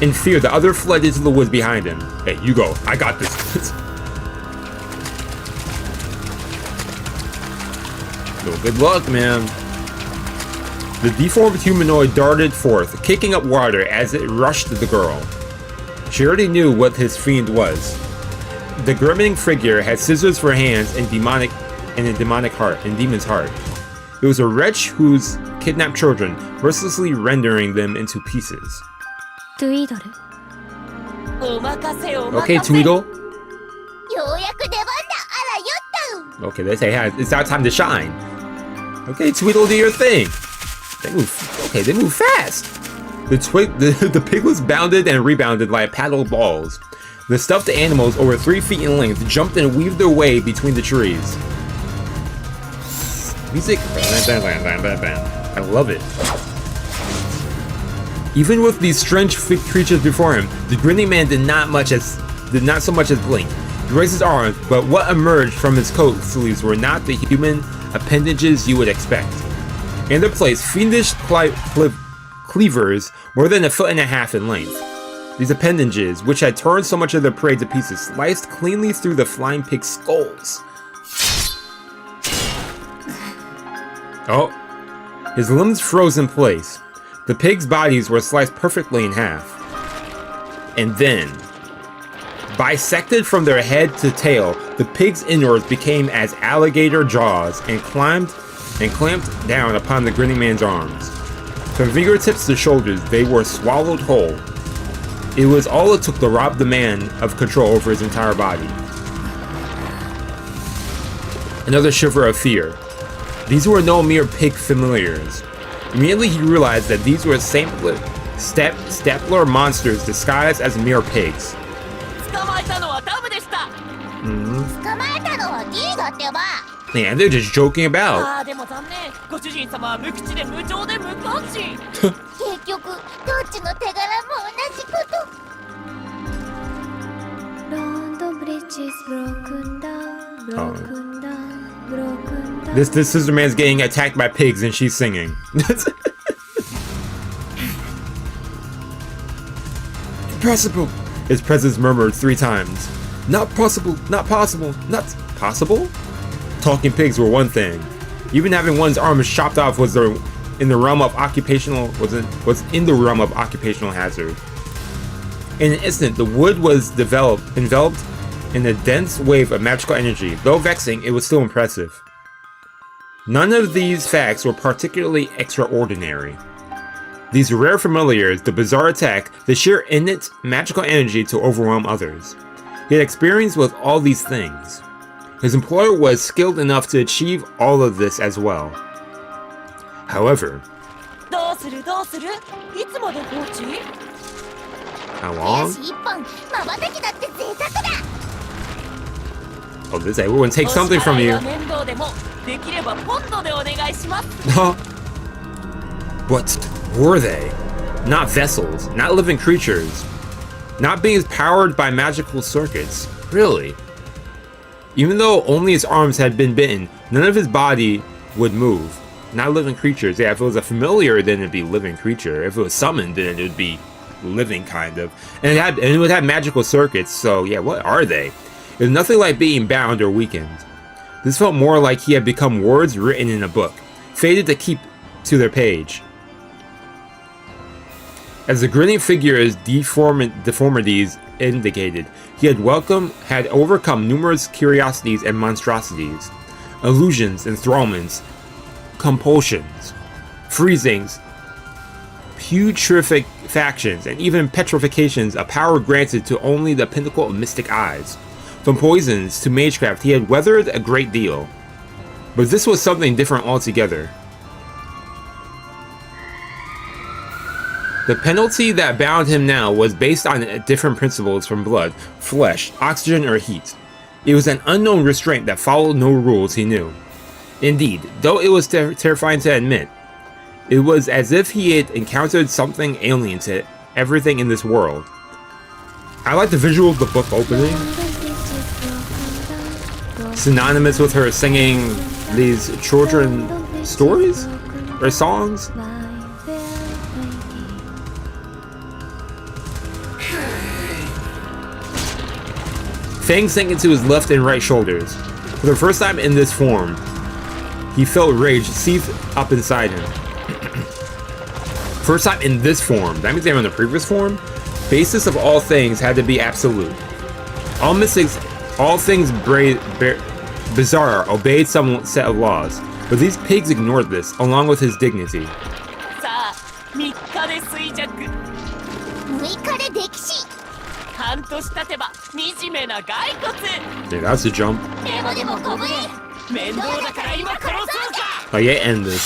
In fear, the other fled into the woods behind him. Hey, you go. I got this. No, good luck, man. The deformed humanoid darted forth, kicking up water as it rushed the girl. She already knew what his fiend was. The grimacing figure had scissors for hands and a demon's heart. It was a wretch who's kidnapped children, mercilessly rendering them into pieces. トゥイードル。お任せお任 Okay, せ。 Tweedle. ようやく出番だ。あらよった。 Okay, they say hey, it's our time to shine. Okay, Tweedle, do your thing. They move fast. The piglets bounded and rebounded like paddle balls. The stuffed animals, over 3 feet in length, jumped and weaved their way between the trees. Music. I love it. Even with these strange creatures before him, the grinning man did not so much as blink. He raised his arms, but what emerged from his coat sleeves were not the human appendages you would expect. In their place, fiendish cleavers more than 1.5 feet in length. These appendages, which had turned so much of their prey to pieces, sliced cleanly through the flying pig's skulls. Oh, his limbs froze in place. The pigs' bodies were sliced perfectly in half. And then, bisected from their head to tail, the pig's innards became as alligator jaws and clamped down upon the grinning man's arms. From fingertips to shoulders, they were swallowed whole. It was all it took to rob the man of control over his entire body. Another shiver of fear. These were no mere pig familiars. Immediately he realized that these were stapler monsters disguised as mere pigs. Yeah, they're just joking about. This sister man's getting attacked by pigs and she's singing. Impossible! His presence murmured 3 times. Not possible, not possible, not possible? Talking pigs were one thing. Even having one's arms chopped off was in the realm of occupational hazard. In an instant, the wood was enveloped in a dense wave of magical energy. Though vexing, it was still impressive. None of these facts were particularly extraordinary. These rare familiars, the bizarre attack, the sheer innate magical energy to overwhelm others. He had experience with all these things. His employer was skilled enough to achieve all of this as well. However, how long? Oh, this everyone takes something from you. What were they? Not vessels, not living creatures, not beings powered by magical circuits. Really? Even though only his arms had been bitten, none of his body would move. Not living creatures. Yeah, if it was a familiar, then it'd be living creature. If it was summoned, then it would be living, kind of. And it would have magical circuits, so yeah, what are they? It was nothing like being bound or weakened. This felt more like he had become words written in a book, fated to keep to their page. As the grinning figure's deformities indicated, he had overcome numerous curiosities and monstrosities, illusions, enthrallments, compulsions, freezings, putrefaction, and even petrifications, a power granted to only the pinnacle of mystic eyes. From poisons to magecraft, he had weathered a great deal. But this was something different altogether. The penalty that bound him now was based on different principles from blood, flesh, oxygen, or heat. It was an unknown restraint that followed no rules he knew. Indeed, though it was terrifying to admit, it was as if he had encountered something alien to everything in this world. I like the visual of the book opening. Synonymous with her singing these children stories or songs. Fang sank into his left and right shoulders. For the first time in this form, he felt rage seethe up inside him. First time in this form. That means they were in the previous form? Basis of all things had to be absolute. All things bizarre obeyed some set of laws, but these pigs ignored this, along with his dignity. Yeah, that's a jump. Oh yeah, end this.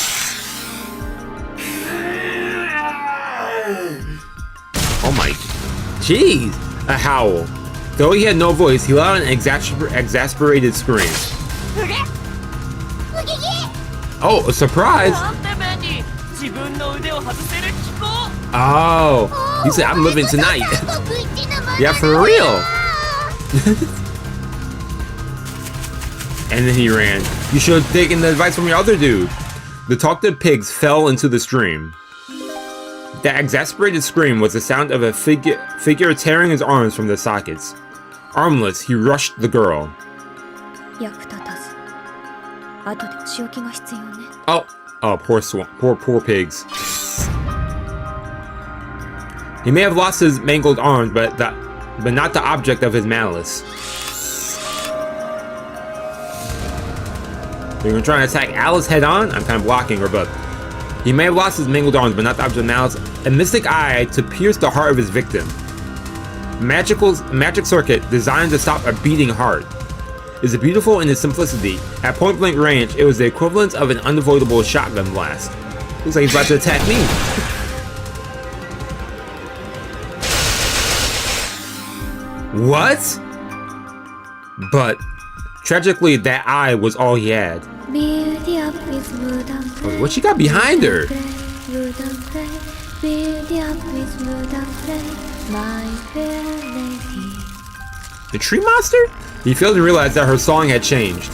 Oh my, jeez! A howl. Though he had no voice, he let out an exasperated scream. Oh, a surprise! Oh, he said, I'm living tonight. Yeah, for real. And then he ran. You should have taken the advice from your other dude. The talkative pigs fell into the stream. That exasperated scream was the sound of a figure tearing his arms from the sockets. Armless, he rushed the girl. Oh, poor pigs. He may have lost his mangled arms, but not the object of his malice. You're gonna try and attack Alice head on? I'm kind of blocking her, but he may have lost his mangled arms, but not the object of malice. A mystic eye to pierce the heart of his victim. Magic circuit designed to stop a beating heart. Is it beautiful in its simplicity? At point blank range, it was the equivalent of an unavoidable shotgun blast. Looks like he's about to attack me. What? But tragically, that eye was all he had. Oh, what she got behind her? The tree monster? He failed to realize that her song had changed.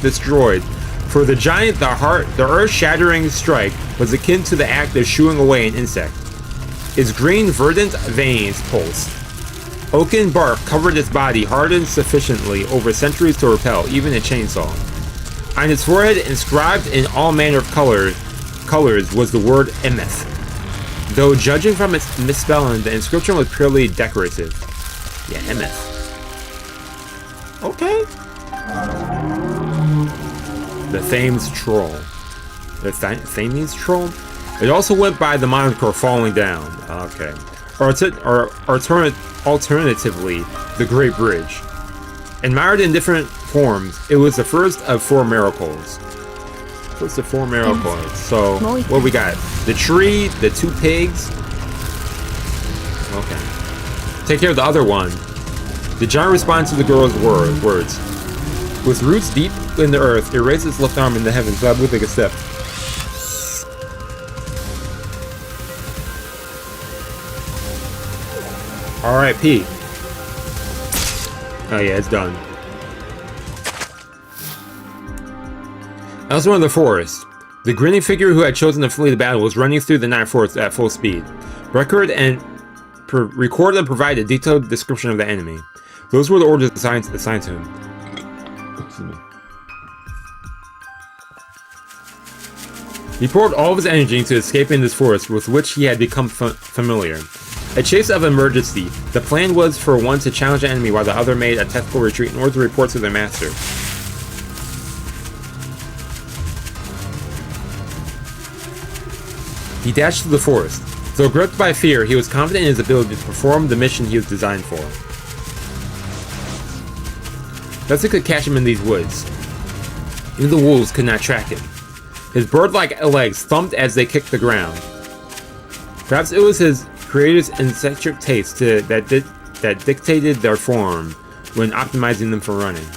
Destroyed. For the giant, the earth-shattering strike was akin to the act of shooing away an insect. Its green, verdant veins pulsed. Oaken bark covered its body, hardened sufficiently over centuries to repel even a chainsaw. On its forehead, inscribed in all manner of colors, was the word Emeth. Though judging from its misspelling, the inscription was purely decorative. Yeah, Emeth. Okay. The Thames Troll. The Thames Troll? It also went by the moniker Falling Down. Okay. Or alternatively, the Great Bridge. Admired in different forms, it was the first of 4 miracles. First of 4 miracles. So, what we got? The tree, the 2 pigs. Okay. Take care of the other one. The giant responds to the girl's words. With roots deep in the earth, it raised its left arm in the heavens without moving a step. R.I.P. Oh yeah, it's done. Elsewhere in the forest, the grinning figure who had chosen to flee the battle was running through the night forest at full speed. Record and provide a detailed description of the enemy. Those were the orders assigned to him. He poured all of his energy into escaping this forest with which he had become familiar. A chase of emergency. The plan was for one to challenge the enemy while the other made a tactical retreat in order to report to their master. He dashed through the forest. Though gripped by fear, he was confident in his ability to perform the mission he was designed for. Nothing could catch him in these woods. Even the wolves could not track him. His bird-like legs thumped as they kicked the ground. Perhaps it was his creator's eccentric taste that dictated their form when optimizing them for running.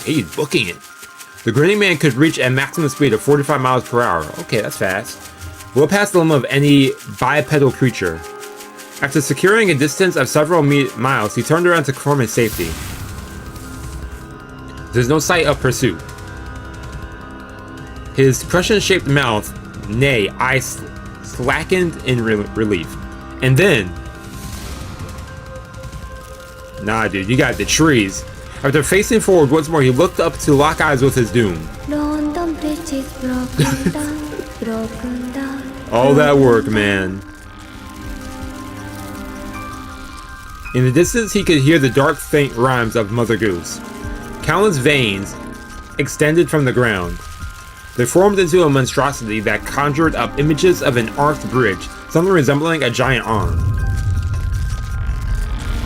He's booking it. The grinning man could reach a maximum speed of 45 miles per hour. Okay, that's fast. Well past the limit of any bipedal creature. After securing a distance of several miles, he turned around to confirm his safety. There's no sight of pursuit. His crescent-shaped mouth, nay, eyes slackened in relief. And then... Nah, dude, you got the trees. After facing forward once more, he looked up to lock eyes with his doom. All that work, man. In the distance, he could hear the dark, faint rhymes of Mother Goose. Countless veins extended from the ground. They formed into a monstrosity that conjured up images of an arched bridge, something resembling a giant arm.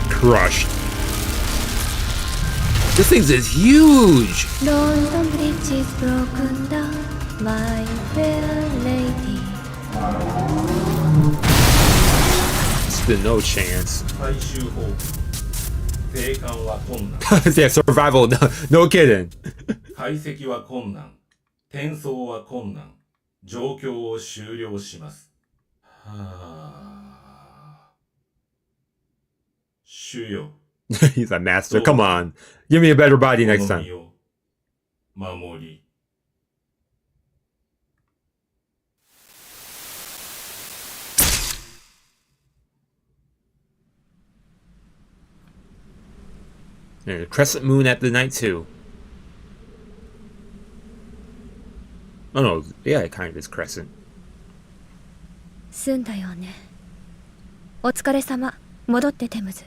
Crushed. This thing is huge! London Bridge is broken down, my fair lady. Still no chance. 最終報告生還は困難 Yeah, survival. No kidding. 解析は困難転送は困難状況を終了しますはあ主よ He's a master. Come on. Give me a better body next この time. 身を守り Yeah, crescent moon at the night too. Oh no, yeah, it kind of is crescent. 済んだよね。お疲れ様。戻ってテムズ。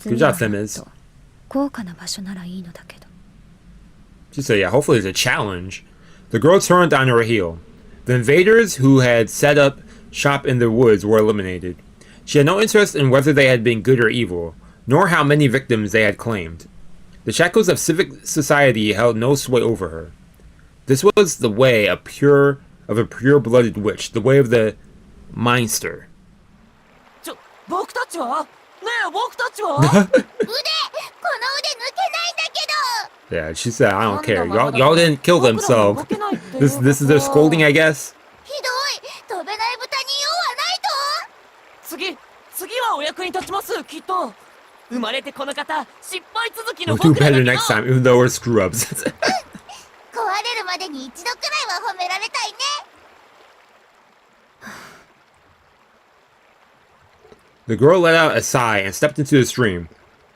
Good job, Thames. 高価な場所ならいいのだけど。 She said, yeah, hopefully it's a challenge. The girl turned on her heel. The invaders who had set up shop in the woods were eliminated. She had no interest in whether they had been good or evil, nor how many victims they had claimed. The shackles of civic society held no sway over her. This was the way of a pure-blooded witch, the way of the Meinster. 僕たちはねえ僕たちは腕この腕抜けないんだけ Yeah, she said, I don't care. Y'all didn't kill them, so this is their scolding, I guess. どひどい飛べない豚に用はないと次はお役に立ちますきっと生まれてこの方失敗続きの We'll do 僕ら better だ next けど time, even though we're screw-ups. 壊れるまでに一度くらいは褒められたいね The girl let out a sigh and stepped into the stream.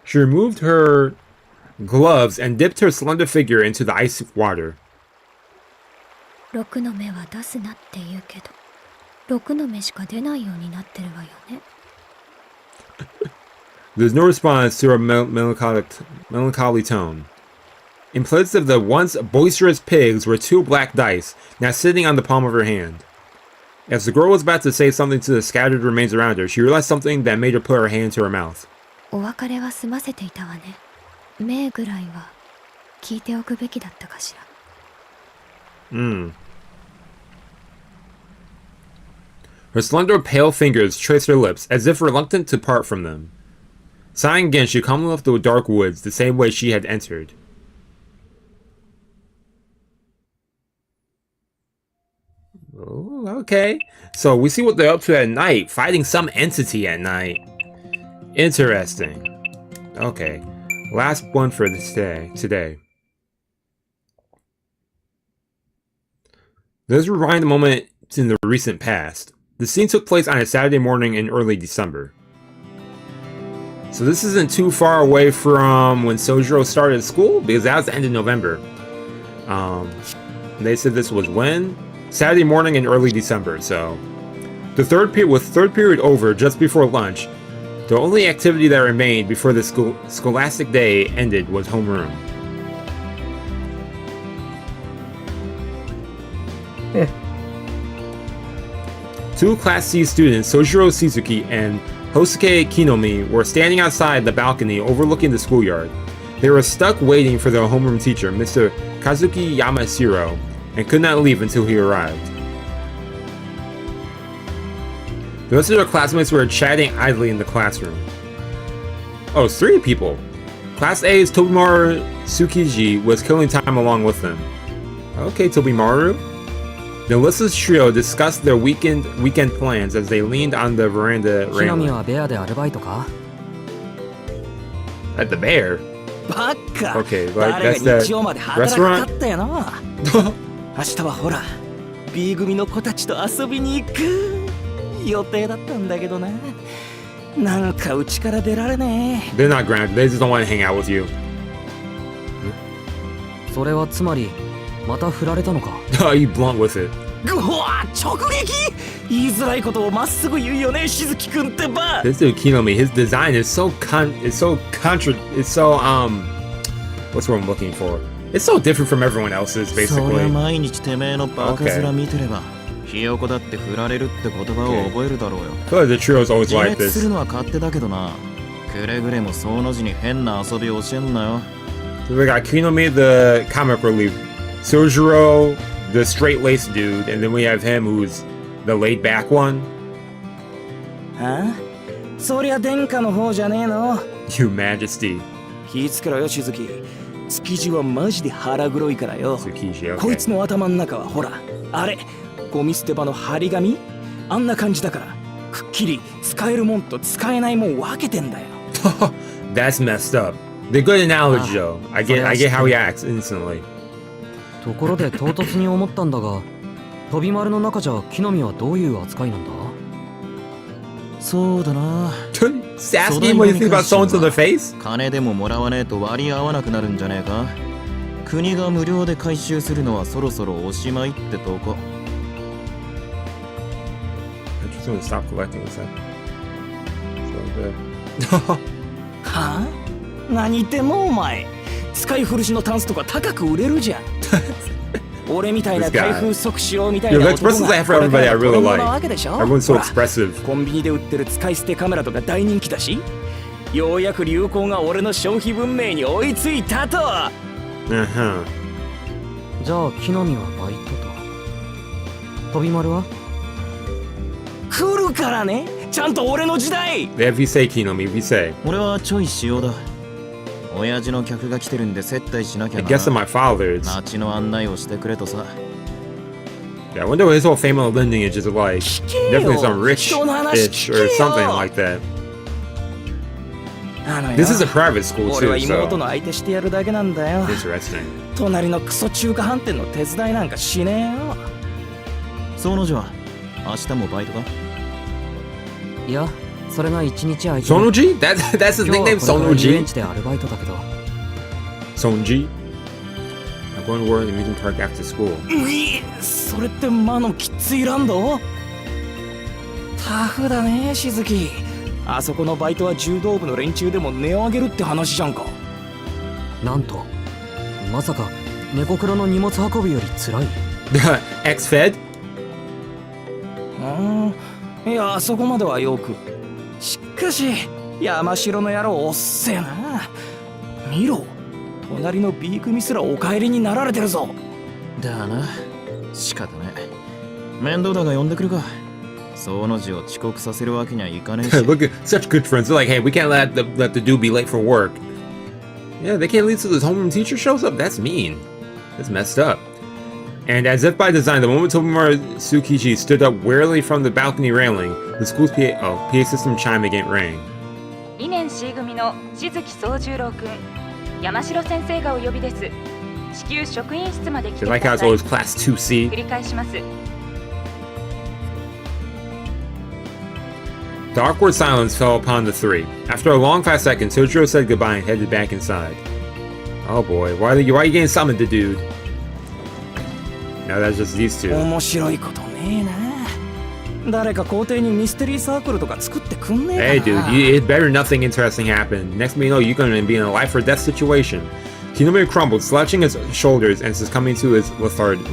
She removed her gloves and dipped her slender figure into the icy water. 6の目は出すなって言うけど、6の目しか出ないようになってるわよね。There's no response to her melancholy tone. In place of the once boisterous pigs were 2 black dice, now sitting on the palm of her hand. As the girl was about to say something to the scattered remains around her, she realized something that made her put her hand to her mouth. お別れは済ませていたわね。目ぐらいは聞いておくべきだったかしら。Her slender, pale fingers traced her lips, as if reluctant to part from them. Sighing again, she calmly left the dark woods the same way she had entered. Oh, okay. So we see what they're up to at night, fighting some entity at night. Interesting. Okay. Last one for this day today. Let's rewind a moment in the recent past. The scene took place on a Saturday morning in early December. So this isn't too far away from when Sojiro started school, because that was the end of November. They said this was when? Saturday morning in early December, so... With third period over just before lunch, the only activity that remained before the scholastic day ended was homeroom. Two Class C students, Sojiro Shizuki and Hosuke Kinomi, were standing outside the balcony overlooking the schoolyard. They were stuck waiting for their homeroom teacher, Mr. Kazuki Yamashiro, and could not leave until he arrived. The rest of their classmates were chatting idly in the classroom. Oh, it's 3 people. Class A's Tobimaru Tsukiji was killing time along with them. Okay, Tobimaru. The listless trio discussed their weekend plans as they leaned on the veranda 木の実 railing. はベアでアルバイトか At the bear? バカ Okay, like 誰 that's が that 日曜まで働く restaurant? かったよな明日はほら B 組の子たちと遊びに行く予定だったんだけどななんかうちから出られね They're not grounded, they just don't want to hang out with you. それはつまりまた振られたのか Oh, you blunt with it. えうわ直撃言いづらいことをまっすぐ言うよねしずきくんってば This dude Kinomi, his design is so what's what I'm looking for? It's so different from everyone else's, そりゃ basically. 毎日てめえのバカ面見てれば、ひよこだって振られるって言葉を覚えるだろうよ。 I feel like the trio's always 自 like 滅す this. るのは勝手だけどな。くれぐれもその字に変な遊び教えんなよ。 So we got Kinomi, the comic relief, Sojiro, the straight-laced dude, and then we have him who's The laid back one? ああ、そりゃ殿下の方じゃねえの。 You Majesty. 気ぃつけろよ、しずき。築地はマジで腹黒いからよ。 Tsukihime, こい okay. つの頭の中はほら、あれ、ゴミ捨て場の張り紙あんな感じだから、くっきり使えるもんと使えないもん分けてんだよ。That's messed up. The good analogy though. I get how he acts instantly. ところで唐突に思ったんだが、飛び丸の中じゃ木の実はどういう扱いなんだ？そうだな。 Ask him what you think about someone to the face? 金でももらわねえと割り合わなくなるんじゃねえか。国が無料で回収するのはそろそろおしまいってとこ。I'm just gonna stop collecting this. So good. はあ？何言ってんのお前。使い古しのタンスとか高く売れるじゃん。俺みたいな開封即使用みたい Yo, な the 男 expressions が I have for everybody I really 子供 like. なわけでしょ。 Everyone's so ほら expressive. コンビニで売ってる使い捨てカメラとか大人気だし、ようやく流行が俺の消費文明に追いついたと。Uh-huh. じゃあ木の実はバイトと。飛び丸は？来るからね。ちゃんと俺の時代。 If you say Kinomi, if you say. 俺はちょい塩だ。親父の客が来てるんで接待しなきゃ I な。 guess of my father's. 街の案内をしてくれとさ。 Yeah, I wonder what his whole family lineage is like. Definitely some rich-ish or something like that. あのよ、 This is a private school 俺は too, 妹 so の相手してやるだけなんだよ。 interesting. 隣のクソ中華飯店の手伝いなんかしねえよ。その字は明日もバイトか？いや、それが一日空いて。 Sonoji? That's his 今日 nickname, はこれから遊園 Sonoji? 地でアルバイトだけど。 Sonji? I'm going to work in amusement park after school. それって魔のきついランド？タフだね、しずき。あそこのバイトは柔道部の連中でも値を上げるって話じゃんか。なんと、まさか猫黒の荷物運びより辛い？ Ex-Fed? いや、あそこまではよく。しかし、山城の野郎おっせえな。見ろ、隣の B 組すらお帰りになられてるぞ。だな。仕方ね。面倒だが呼んでくるか。その字を遅刻させるわけにはいかねえし。 Look at such good friends. They're like, hey, we can't let the dude be late for work. Yeah, they can't leave till his homeroom teacher shows up. That's mean. That's messed up. And as if by design, the moment Tobimaru Tsukiji stood up wearily from the balcony railing, the school's PA system chime again rang. 2年 C 組の静木宗十郎くん、山城先生がお呼びです。至急職員室まで来て They く like how だ it's さい。 always class 2C. 繰り返します。 The awkward silence fell upon the three. After a long 5 seconds, Sojiro said goodbye and headed back inside. Oh boy, why are you getting summoned, the dude? Now that's just these two. 面白いことねえな。誰か校庭にミステリーサークルとか作ってくんねえ Hey かな。 dude, it better nothing interesting happen. Next thing you know, you're gonna be in a life or death situation. Kinomori crumbled, slouching his shoulders and succumbing to his lethargy.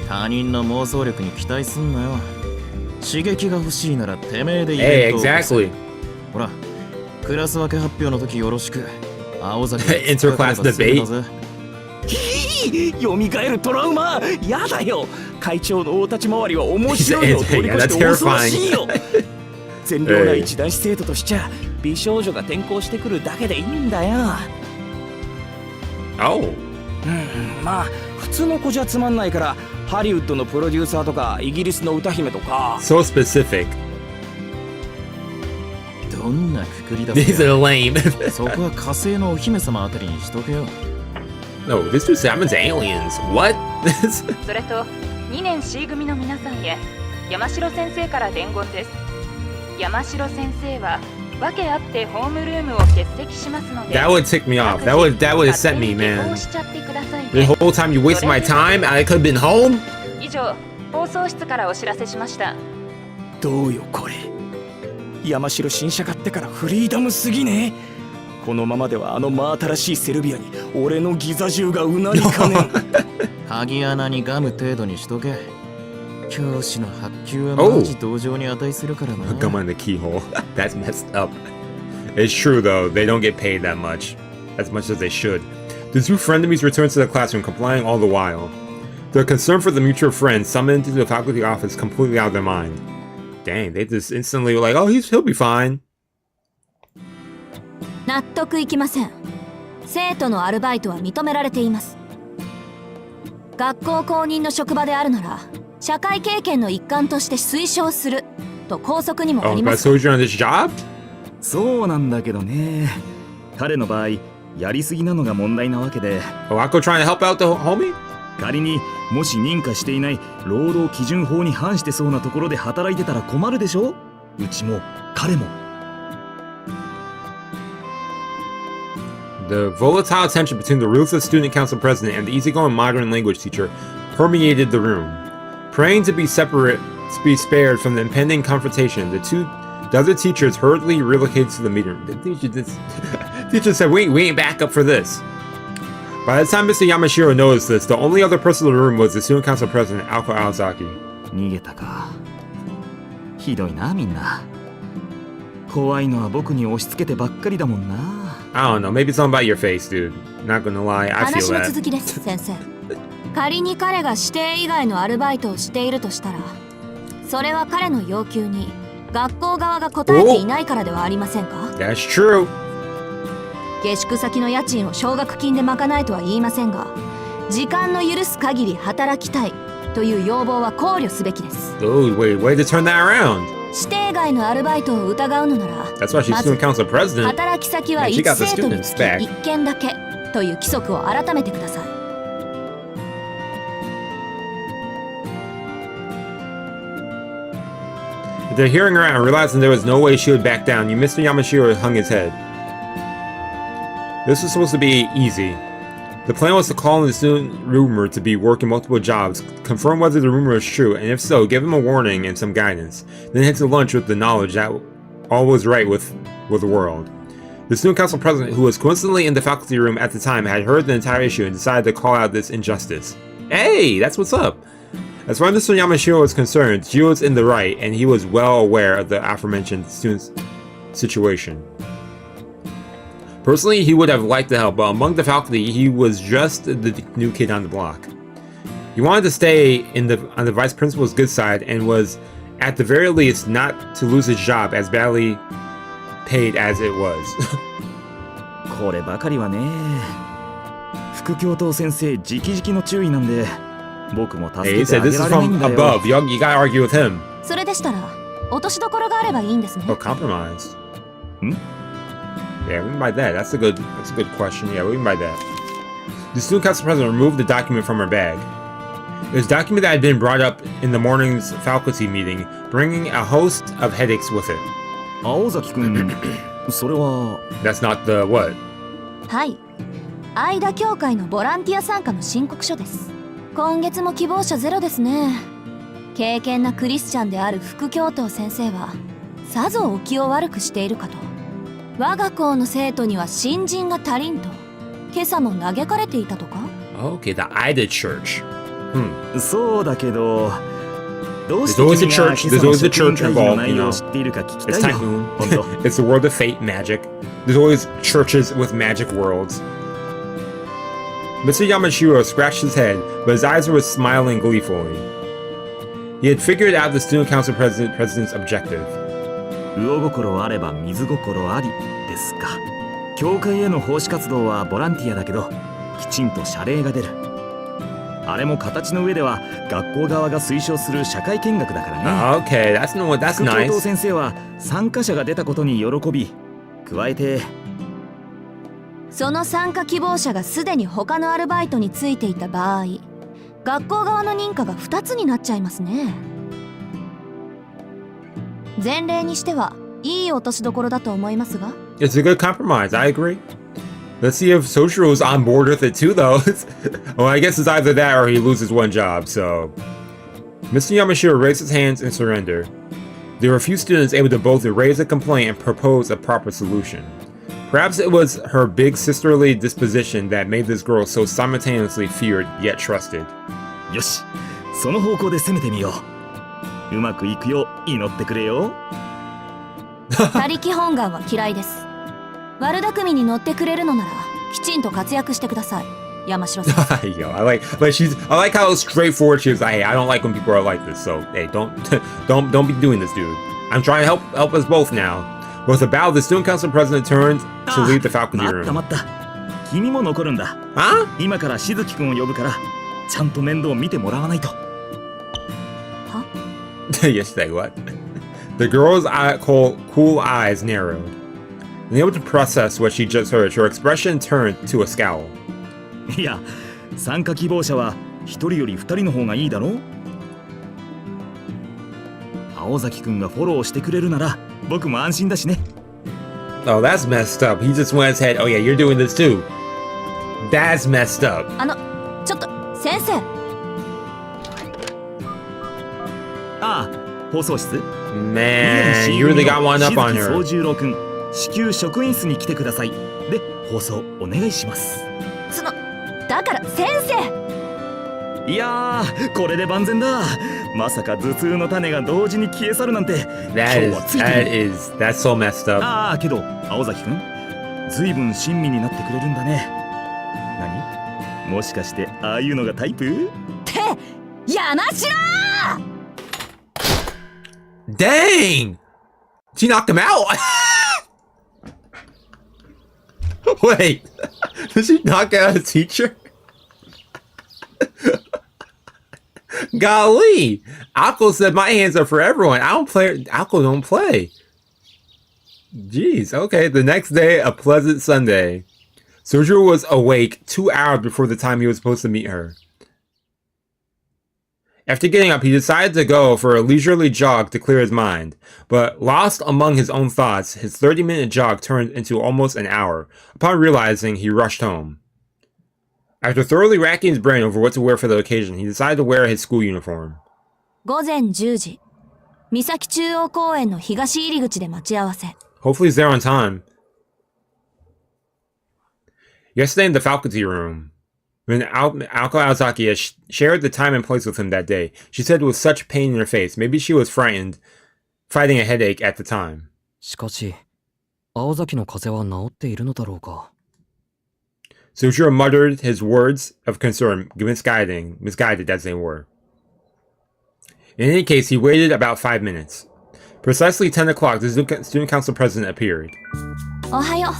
他人の妄想力に期待すんなよ。刺激が欲しいならてめえでイ Hey, ベントを起こせ。 exactly. ほら、クラス分け発表の時よろしく。青崎 Interclass debate? 蘇るトラウマ。やだよ。会長の大立ち回りは面白いのを通り越して恐ろしいよ。善良な一男子生徒としちゃ美少女が転校してくるだけでいいんだよ。 Oh. まあ普通の子じゃつまんないからハリウッドのプロデューサーとかイギリスの歌姫とか。 So specific. どんなくくりだ These are lame. そこは火星のお姫様あたりにしとけよ。 No, this dude summons aliens. What? それと2年 C 組の皆さんへ山城先生から伝言です。山城先生は訳あってホームルームを欠席しますので。 That would tick me off. That would have sent me, man. しちゃってくださいね。 The whole time you wasted my time, I could have been home. 以上、放送室からお知らせしました。どうよこれ。山城新車買ってからフリーダムすぎね。このままではあの真新しいセルビアに俺のギザ銃がうなりかねん。鍵穴にガム程度にしとけ。教師の発給はマジ同情に値するからな。 Gum on the keyhole. That's messed up. It's true though, they don't get paid that much as they should. The two frenemies returned to the classroom, complying all the while. Their concern for the mutual friend summoned to the faculty office completely out of their mind. Dang, they just instantly were like, oh, he'll be fine. 納得いきません。生徒のアルバイトは認められています。学校公認の職場であるなら、社会経験の一環として推奨すると校則にもあります。Oh, but soldier on this job? そうなんだけどね。彼の場合、やりすぎなのが問題なわけで。Oh, Akko trying to help out the homie? 仮にもし認可していない労働基準法に反してそうなところで働いてたら困るでしょ。うちも彼も。The volatile tension between the ruthless student council president and the easygoing modern language teacher permeated the room. Praying to be spared from the impending confrontation, the other teachers hurriedly relocated to the meeting room. The teacher said, we ain't back up for this. By the time Mr. Yamashiro noticed this, the only other person in the room was the student council president, Alko Aozaki. 逃げたか。ひどいな、みんな。怖いのは僕に押し付けてばっかりだもんな。I don't know, maybe something about your face, dude. Not gonna lie, I feel 話の that. 続きです、先生。仮に彼が指定以外のアルバイトをしているとしたら、それは彼の要求に学校側が応えていないからではありませんか？ That's true. 下宿先の家賃を奨学金で賄えとは言いませんが、時間の許す限り働きたいという要望は考慮すべきです。Oh, way to turn that around. 指定外のアルバイトを疑うのなら、 That's why she's まず student council president. 働き先は And she 1 got the 生徒に students つき back. 1件だけという規則を改めてください。After hearing her out and realizing there was no way she would back down, Mr. Yamashiro hung his head. This was supposed to be easy. The plan was to call in the student rumor to be working multiple jobs, confirm whether the rumor was true, and if so, give him a warning and some guidance, then head to lunch with the knowledge that all was right with the world. The student council president, who was coincidentally in the faculty room at the time, had heard the entire issue and decided to call out this injustice. Hey, that's what's up! As far as Mr. Yamashiro was concerned, he was in the right, and he was well aware of the aforementioned student's situation. Personally, he would have liked to help, but among the faculty, he was just the new kid on the block. He wanted to stay on the vice principal's good side and was, at the very least, not to lose his job as badly paid as it was. こればかりはね。副教頭先生直々の注意なんで、僕も助 Hey, he けて said あ this げ is られない from んだよ。 above. You gotta argue with him. それでしたら、落としどころがあればいいんですね。Oh, compromise. Hmm? Yeah, we can buy that. That's a good question. Yeah, we can buy that. The student council president removed the document from her bag. It was a document that had been brought up in the morning's faculty meeting, bringing a host of headaches with it. 青崎くん、それは。That's not the what? はい。間協会のボランティア参加の申告書です。今月も希望者ゼロですね。敬虔なクリスチャンである副教頭先生は、さぞお気を悪くしているかと。我が校の生徒には新人が足りんと、今朝も嘆かれていたとか？ Okay, the Ida Church. そうだけど、どうして There's always a 君が church. 今 There's 朝の always a 職員 church 会議の involved, 内 you 容 know. を知っているか聞き It's たいよ。 Typhoon. 本当。 It's the world of fate magic. There's always churches with magic worlds. Mr. Yamashiro scratched his head, but his eyes were smiling gleefully. He had figured out the student council president's objective. 魚心あれば水心ありですか。教会への奉仕活動はボランティアだけど、きちんと謝礼が出る。あれも形の上では学校側が推奨する社会見学だからね。Okay, that's副教頭 nice. 先生は参加者が出たことに喜び、加えてその参加希望者がすでに他のアルバイトについていた場合、学校側の認可が2つになっちゃいますね。前例にしてはいい落としどころだと思いますが。 It's a good compromise, I agree. Let's see if Sojiro's on board with it too, though. Well, I guess it's either that or he loses one job, so... Mr. Yamashiro raised his hands in surrender. There were a few students able to both raise a complaint and propose a proper solution. Perhaps it was her big sisterly disposition that made this girl so simultaneously feared yet trusted. よし、その方向で攻めてみよう。うまくいくよう祈ってくれよ。他力本願は嫌いです。悪巧みに乗ってくれるのならきちんと活躍してください。山城先生。 Yo, I like how straightforward she is. Like, hey, I don't like when people are like this. So, hey, don't be doing this, dude. I'm trying to help us both now. With a bow, the student council president turned to leave the faculty 待った room. 待った。君も残るんだ。 Huh? 今からしずきくんを呼ぶから、ちゃんと面倒を見てもらわないと。Yesterday, what? The girl's cool eyes narrowed. Unable to process what she just heard, her expression turned to a scowl. いや、参加希望者は一人より二人の方がいいだろう。青崎くんがフォローしてくれるなら僕も安心だしね。 Oh, that's messed up. He just went ahead. Oh yeah, you're doing this too. That's messed up. ちょっと先生。ああ、放送室。 Man, you really got one up on しずき her. 宗十郎くん、至急職員室に来てください。で、放送お願いします。だから先生。いやー、これで万全だ。まさか頭痛の種が同時に消え去るなんて。 That's so messed up. ああ、けど青崎くん、ずいぶん親身になってくれるんだね。何？もしかしてああいうのがタイプ？って山城！ Dang! She knocked him out. Wait, did she knock out a teacher? Golly, Akko said my hands are for everyone. Akko don't play. Jeez, okay. The next day, a pleasant Sunday. Sojiro was awake 2 hours before the time he was supposed to meet her. After getting up, he decided to go for a leisurely jog to clear his mind. But lost among his own thoughts, his 30-minute jog turned into almost an hour. Upon realizing, he rushed home. After thoroughly racking his brain over what to wear for the occasion, he decided to wear his school uniform. 午前10時、三崎中央公園の東入り口で待ち合わせ。 Hopefully he's there on time. Yesterday in the faculty room, when Aoko Aozaki had shared the time and place with him that day, she said with such pain in her face, maybe she was fighting a headache at the time. しかし、青崎の風邪は治っているのだろうか。 Sojiro muttered his words of concern, misguided as they were. In any case, he waited about 5 minutes. Precisely 10 o'clock, the student council president appeared. おはよう。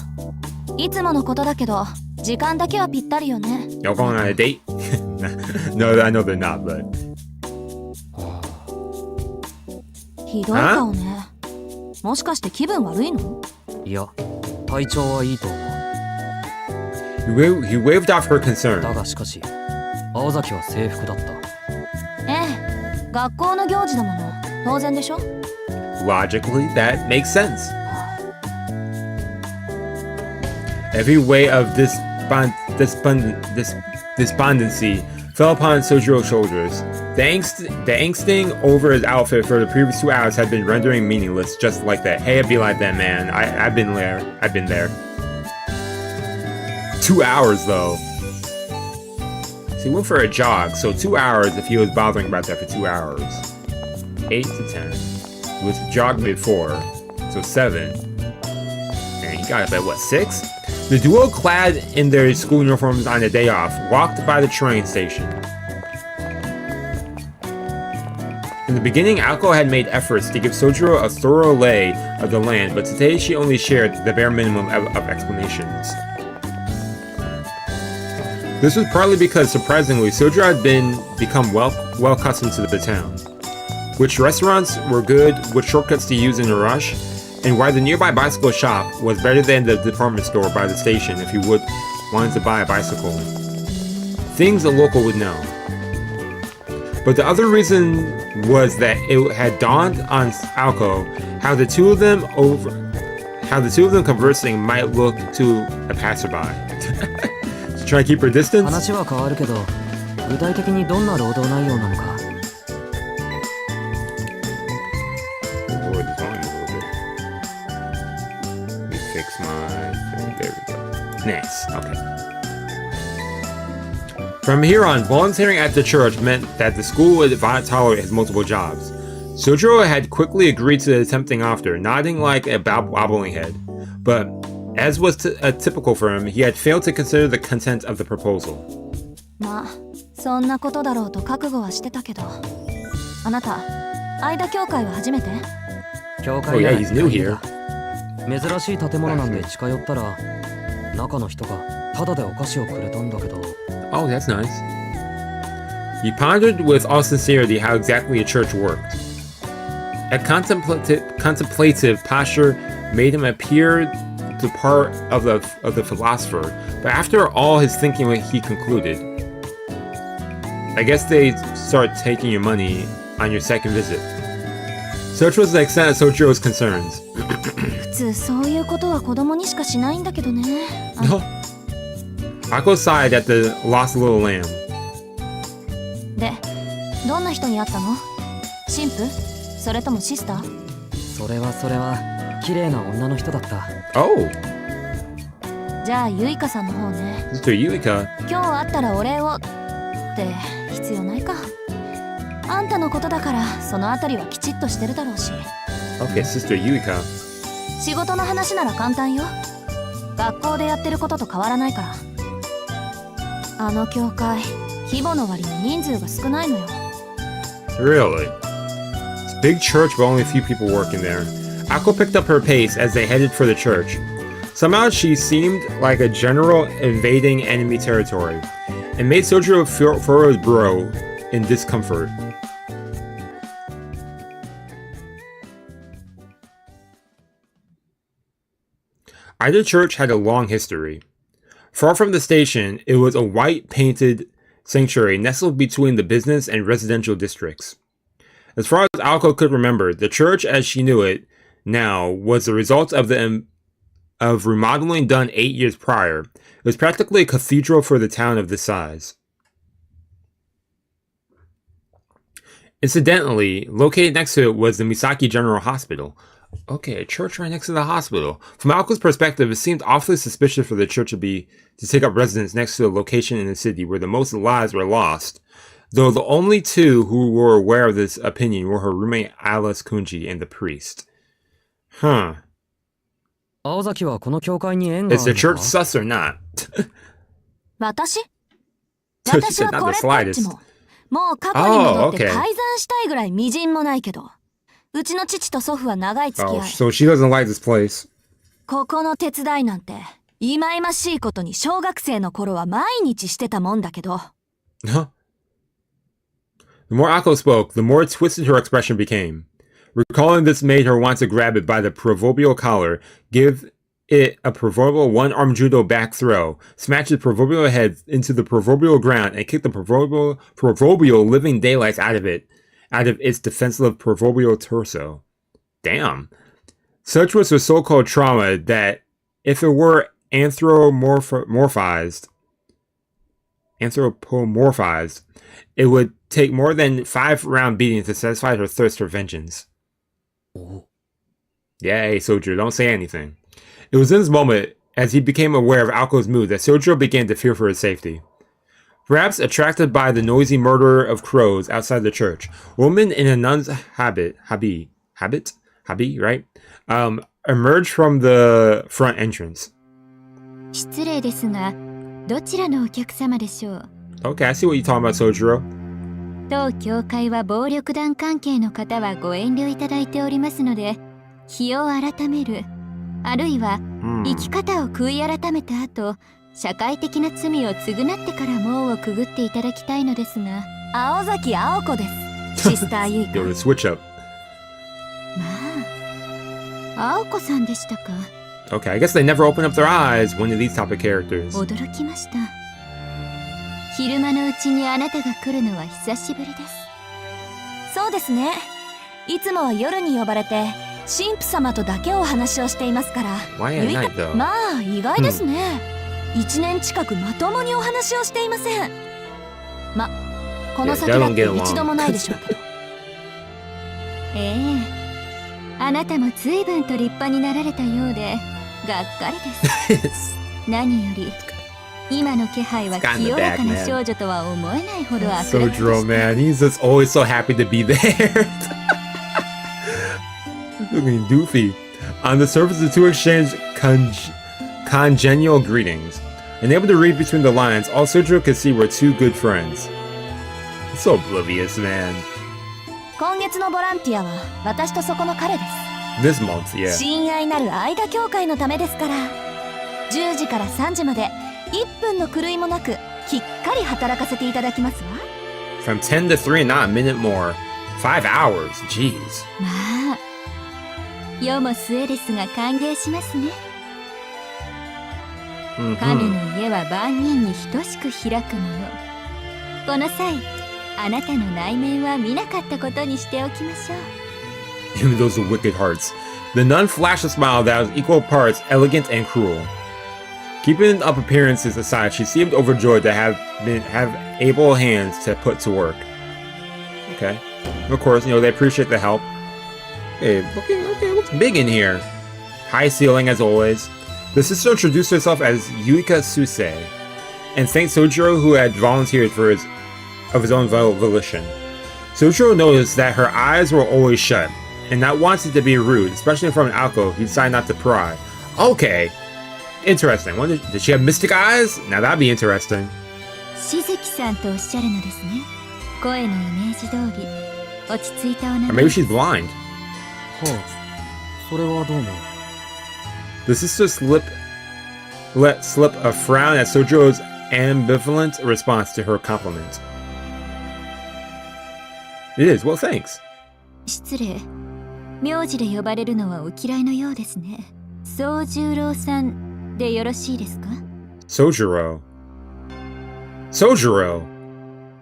いつものことだけど、時間だけはぴったりよね。 Y'all going on a date? No, I know they're not, but... ひどい顔ね。もしかして気分悪いの？いや、体調はいいと思う。 He waved off her concern. だがしかし、青崎は制服だった。ええ、学校の行事だもの。当然でしょ？ Logically, that makes sense. Every weight of despondency fell upon Sojiro's shoulders. The angsting over his outfit for the previous 2 hours had been rendering meaningless just like that. Hey, I'd be like that, man. I've been there. 2 hours, though. So he went for a jog, so 2 hours if he was bothering about that for 2 hours. 8 to 10. He was jogged before, so 7. And he got up at, what, 6? The duo, clad in their school uniforms on a day off, walked by the train station. In the beginning, Aoko had made efforts to give Sojiro a thorough lay of the land, but today she only shared the bare minimum of explanations. This was partly because, surprisingly, Sojiro had become well accustomed to the town. Which restaurants were good, which shortcuts to use in a rush, and why the nearby bicycle shop was better than the department store by the station if you wanted to buy a bicycle. Things a local would know. But the other reason was that it had dawned on Aoko how the two of them conversing might look to a passerby. Try to keep her distance? 話は変わるけど、具体的にどんな労働内容なのか。Lower the volume a little bit. Let me fix my thing. There we go. Nice. Okay. From here on, volunteering at the church meant that the school would not tolerate his multiple jobs. Sojiro had quickly agreed to the tempting offer, nodding like a bobbling head. But As was typical for him, he had failed to consider the content of the proposal. まあそんなことだろうと覚悟はしてたけど、あなた間教会は初めて？教 Oh 会 yeah, なら he's new here. 珍しい建物なんで近寄ったら中の人がタダでお菓子をくれたんだけど。 Oh, that's nice. He pondered with all sincerity how exactly a church worked. A contemplative posture made him appear the part of the philosopher, but after all his thinking, he concluded, I guess they start taking your money on your second visit. Such was the extent of Sojiro's concerns. 普通そういうことは子供にしかしないんだけどね。Ako sighed at the lost little lamb. で、どんな人に会ったの？神父？それともシスター？それは綺麗な女の人だった。 Oh, じゃあユイカさんの方ね。 Sister Yuika. 今日会ったらお礼をって必要ないか。あんたのことだからそのあたりはきちっとしてるだろうし。 Okay, Sister Yuika. 仕事の話なら簡単よ。学校でやってることと変わらないから。あの教会、規模の割に人数が少ないのよ。 Really? It's a big church, but only a few people working there. Ako picked up her pace as they headed for the church. Somehow she seemed like a general invading enemy territory, and made Sojiro furrow his brow in discomfort. Either church had a long history. Far from the station, it was a white-painted sanctuary nestled between the business and residential districts. As far as Alko could remember, the church as she knew it now was the result of remodeling done 8 years prior. It was practically a cathedral for the town of this size. Incidentally, located next to it was the Misaki General Hospital. Okay, a church right next to the hospital. From Alko's perspective, it seemed awfully suspicious for the church to take up residence next to a location in the city where the most lives were lost. Though the only two who were aware of this opinion were her roommate Alice Kunji and the priest. Huh. 青崎はこの教会に縁があ Is る the の church か？ sus or not? 私？ So she 私 said は not こ the れっぽっち slightest. も。もう過去に戻って Oh, okay. 改ざんしたいぐらい微塵もないけど。うちの父と祖父は長い付き Oh, 合い。 so she doesn't like this place. ここの手伝いなんて、忌々しいことに小学生の頃は毎日してたもんだけど。Huh? The more Ako spoke, the more twisted her expression became. Recalling this made her want to grab it by the proverbial collar, give it a proverbial one-arm judo back throw, smash the proverbial head into the proverbial ground, and kick the proverbial living daylights out of its defensive proverbial torso. Damn. Such was her so-called trauma that if it were anthropomorphized, it would take more than 5-round beatings to satisfy her thirst for vengeance. Yeah, hey, Sojiro, don't say anything. It was in this moment, as he became aware of Alko's mood, that Sojiro began to fear for his safety. Perhaps attracted by the noisy murder of crows outside the church, a woman in a nun's habit, right? Emerged from the front entrance. 失礼ですが、どちらのお客様でしょう？ Okay, I see what you're talking about, Sojiro. 当教会は暴力団関係の方はご遠慮いただいておりますので、気を改める、あるいは生き方を悔い改めた後、社会的な罪を償ってから門をくぐっていただきたいのですが。青崎青子です。シスターユイカ。 Yo, the switch up. まあ、青子さんでしたか。Okay, I guess they never open up their eyes when these type of characters. 驚きました。昼間のうちにあなたが来るのは久しぶりです。そうですね。いつもは夜に呼ばれて神父様とだけお話をしていますから。 Why at night, though? まあ意外ですね。1年近くまともにお話をしていません。ま、この先だって一度もないでしょうけど。ええ、あなたも随分と立派になられたようでがっかりです。何より今の気配は清らかな少女とは思えないほど悪楽でした。 Sojiro, man, he's just always so happy to be there. Looking doofy. On the surface, the two exchange congenial greetings. Unable to read between the lines, all Sojiro could see were two good friends. It's so oblivious, man. 今月のボランティアは私とそこの彼です This month, yeah. 親愛なる間協会のためですから10時から3時まで1分の狂いもなくきっかり働かせていただきますわ From 10 to 3 and not a minute more. 5 hours, jeez. まあ世も末ですが歓迎しますね。神の家は万人に等しく開くもの。この際あなたの内面は見なかったことにしておきましょう。Even those with wicked hearts. The nun flashed a smile that was equal parts elegant and cruel. Keeping up appearances aside, she seemed overjoyed to have able hands to put to work. Okay. Of course, they appreciate the help. Hey, it looks big in here. High ceiling as always. The sister introduced herself as Yuika Suse, and thanked Sojiro, who had volunteered of his own volition. Sojiro noticed that her eyes were always shut, and not wanting to be rude, especially from an Aoko, he decided not to pry. Okay. Interesting. Did she have mystic eyes? Now that'd be interesting. しずきさんとおっしゃるのですね。声のイメージ通り落ち着いたお名 Or 前 maybe she's blind. はあ、それはどうも。The sister let slip a frown at Sojiro's ambivalent response to her compliment. It is. Well, thanks. 失礼。名字で呼ばれるのはお嫌いのようですね。宗十郎さんでよろしいですか？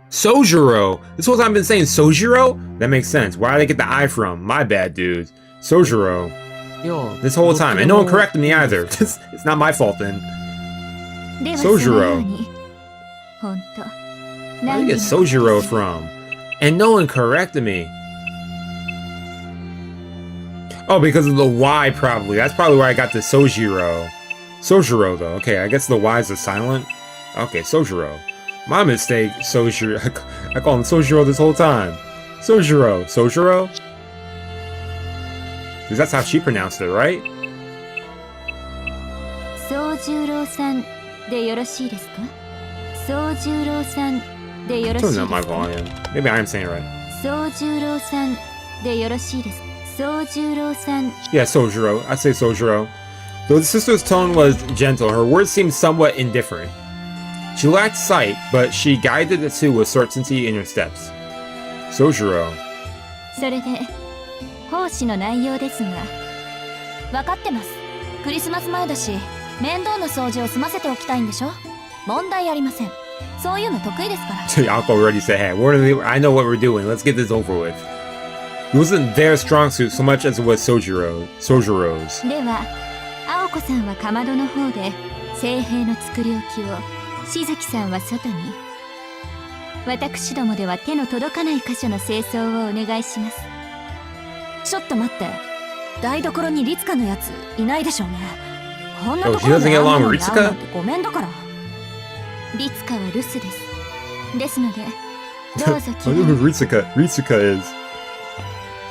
Sojiro. This whole time I've been saying Sojiro? That makes sense. Where did I get the I from? My bad, dude. Sojiro. いや、 This whole time. And no one corrected me either. It's not my fault then. ではそのよう Sojiro. に。本当。 Where did you get Sojiro from? And no one corrected me. Oh, because of the Y, probably. That's probably where I got the Sojiro. Sojiro, though. Okay, I guess the Y's are silent. Okay, Sojiro. My mistake, Sojiro. I call him Sojiro this whole time. Sojiro. Because that's how she pronounced it, right? 宗十郎さんでよろしいですか？宗十郎さんでよろしい Turn です down my か？ volume. Maybe I am saying it right. 宗十郎さんでよろしいですか？宗十郎さん Yeah, Sojiro. I'd say Sojiro. Though the sister's tone was gentle, her words seemed somewhat indifferent. She lacked sight, but she guided the two with certainty in her steps. Sojiro. それで奉仕の内容ですが分かってますクリスマス前だし面倒な掃除を済ませておきたいんでしょ問題ありませんそういうの得意ですから Yako already said, hey, I know what we're doing. Let's get this over with. It wasn't their strong suit so much as it was Sojiro's. では青子さんはかまどの方で聖兵の作り置きをしずきさんは外に私どもでは手の届かない箇所の清掃をお願いしますちょっと待って台所にリツカのやついないでしょうねこんなとこ she ろ doesn't で get 会う along の with に会うなんてごめんだからリツカは留守ですですのでどうぞ I don't know who Ritsuka is.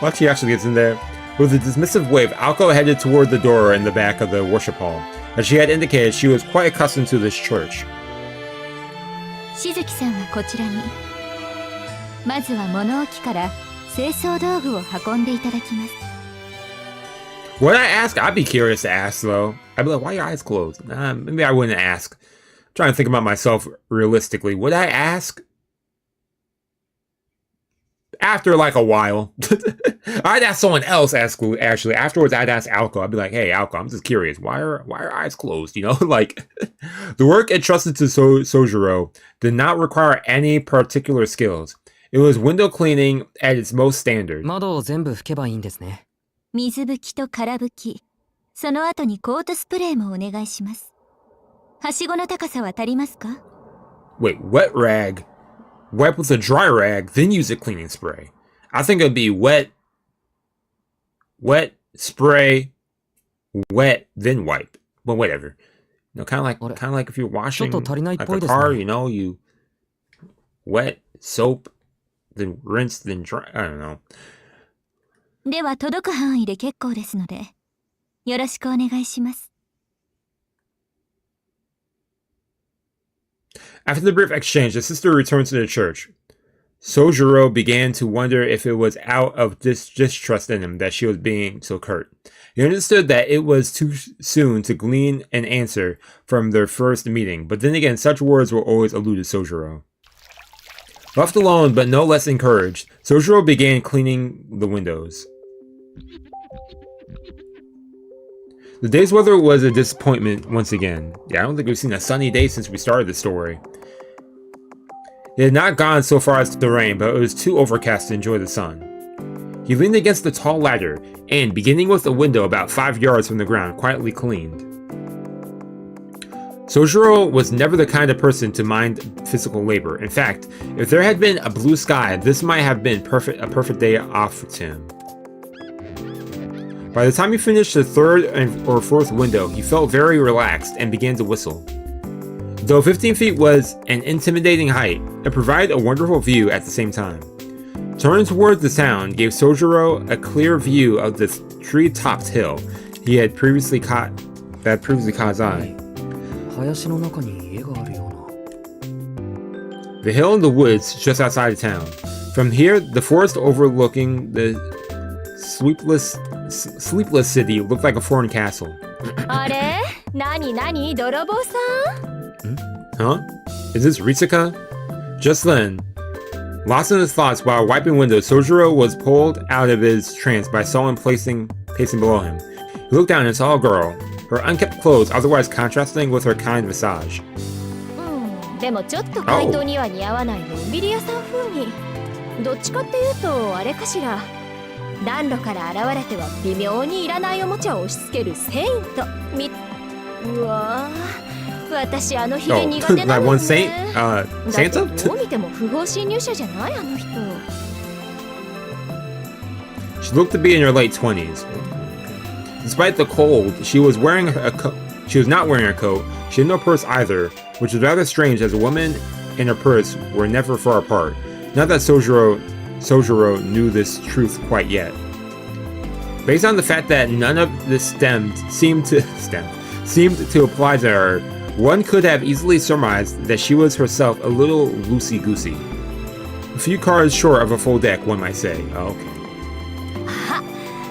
Well, she actually gets in there. With a dismissive wave, Alko headed toward the door in the back of the worship hall. As she had indicated, she was quite accustomed to this church. しずきさんはこちらにまずは物置から清掃道具を運んでいただきます Would I ask? I'd be curious to ask, though. I'd be like, why are your eyes closed? Maybe I wouldn't ask. I'm trying to think about myself realistically. Would I ask? After, like, a while. I'd ask someone else, actually. Afterwards, I'd ask Alko. I'd be like, hey, Alko, I'm just curious. Why are eyes closed? Like, the work entrusted to Sojiro did not require any particular skills. It was window cleaning at its most standard. 窓を全部拭けばいいんですね。水拭きと空拭きその後にコートスプレーもお願いしますはしごの高さは足りますか Wait, wet rag. Wipe with a dry rag, then use a cleaning spray. I think it'd be wet, spray, wet, then wipe. But whatever. Kind of like if you're washing like a car, you wet, soap, then rinse, then dry. I don't know. では届く範囲で結構ですのでよろしくお願いします After the brief exchange, the sister returned to the church. Sojiro began to wonder if it was out of distrust in him that she was being so curt. He understood that it was too soon to glean an answer from their first meeting, but then again, such words will always elude Sojiro. Left alone, but no less encouraged, Sojiro began cleaning the windows. The day's weather was a disappointment once again. Yeah, I don't think we've seen a sunny day since we started the story. It had not gone so far as to rain, but it was too overcast to enjoy the sun. He leaned against the tall ladder and, beginning with a window about 5 yards from the ground, quietly cleaned. Sojiro was never the kind of person to mind physical labor. In fact, if there had been a blue sky, this might have been a perfect day off to him. By the time he finished the third or fourth window, he felt very relaxed and began to whistle. Though 15 feet was an intimidating height, it provided a wonderful view at the same time. Turning towards the sound gave Sojiro a clear view of the tree-topped hill he had previously caught his eye. The hill in the woods just outside of town. From here, the forest overlooking the sleepless city looked like a foreign castle. Huh? Is this Ritsuka? Just then, lost in his thoughts while wiping windows, Sojiro was pulled out of his trance by someone pacing below him. He looked down and saw a girl, her unkempt clothes otherwise contrasting with her kind visage. That one saint? Santa? She looked to be in her late 20s. Despite the cold, she was not wearing a coat. She had no purse either, which was rather strange as a woman and her purse were never far apart. Not that Sojiro knew this truth quite yet. Based on the fact that none of this seemed to apply to her, one could have easily surmised that she was herself a little loosey-goosey. A few cards short of a full deck, one might say. Oh, okay.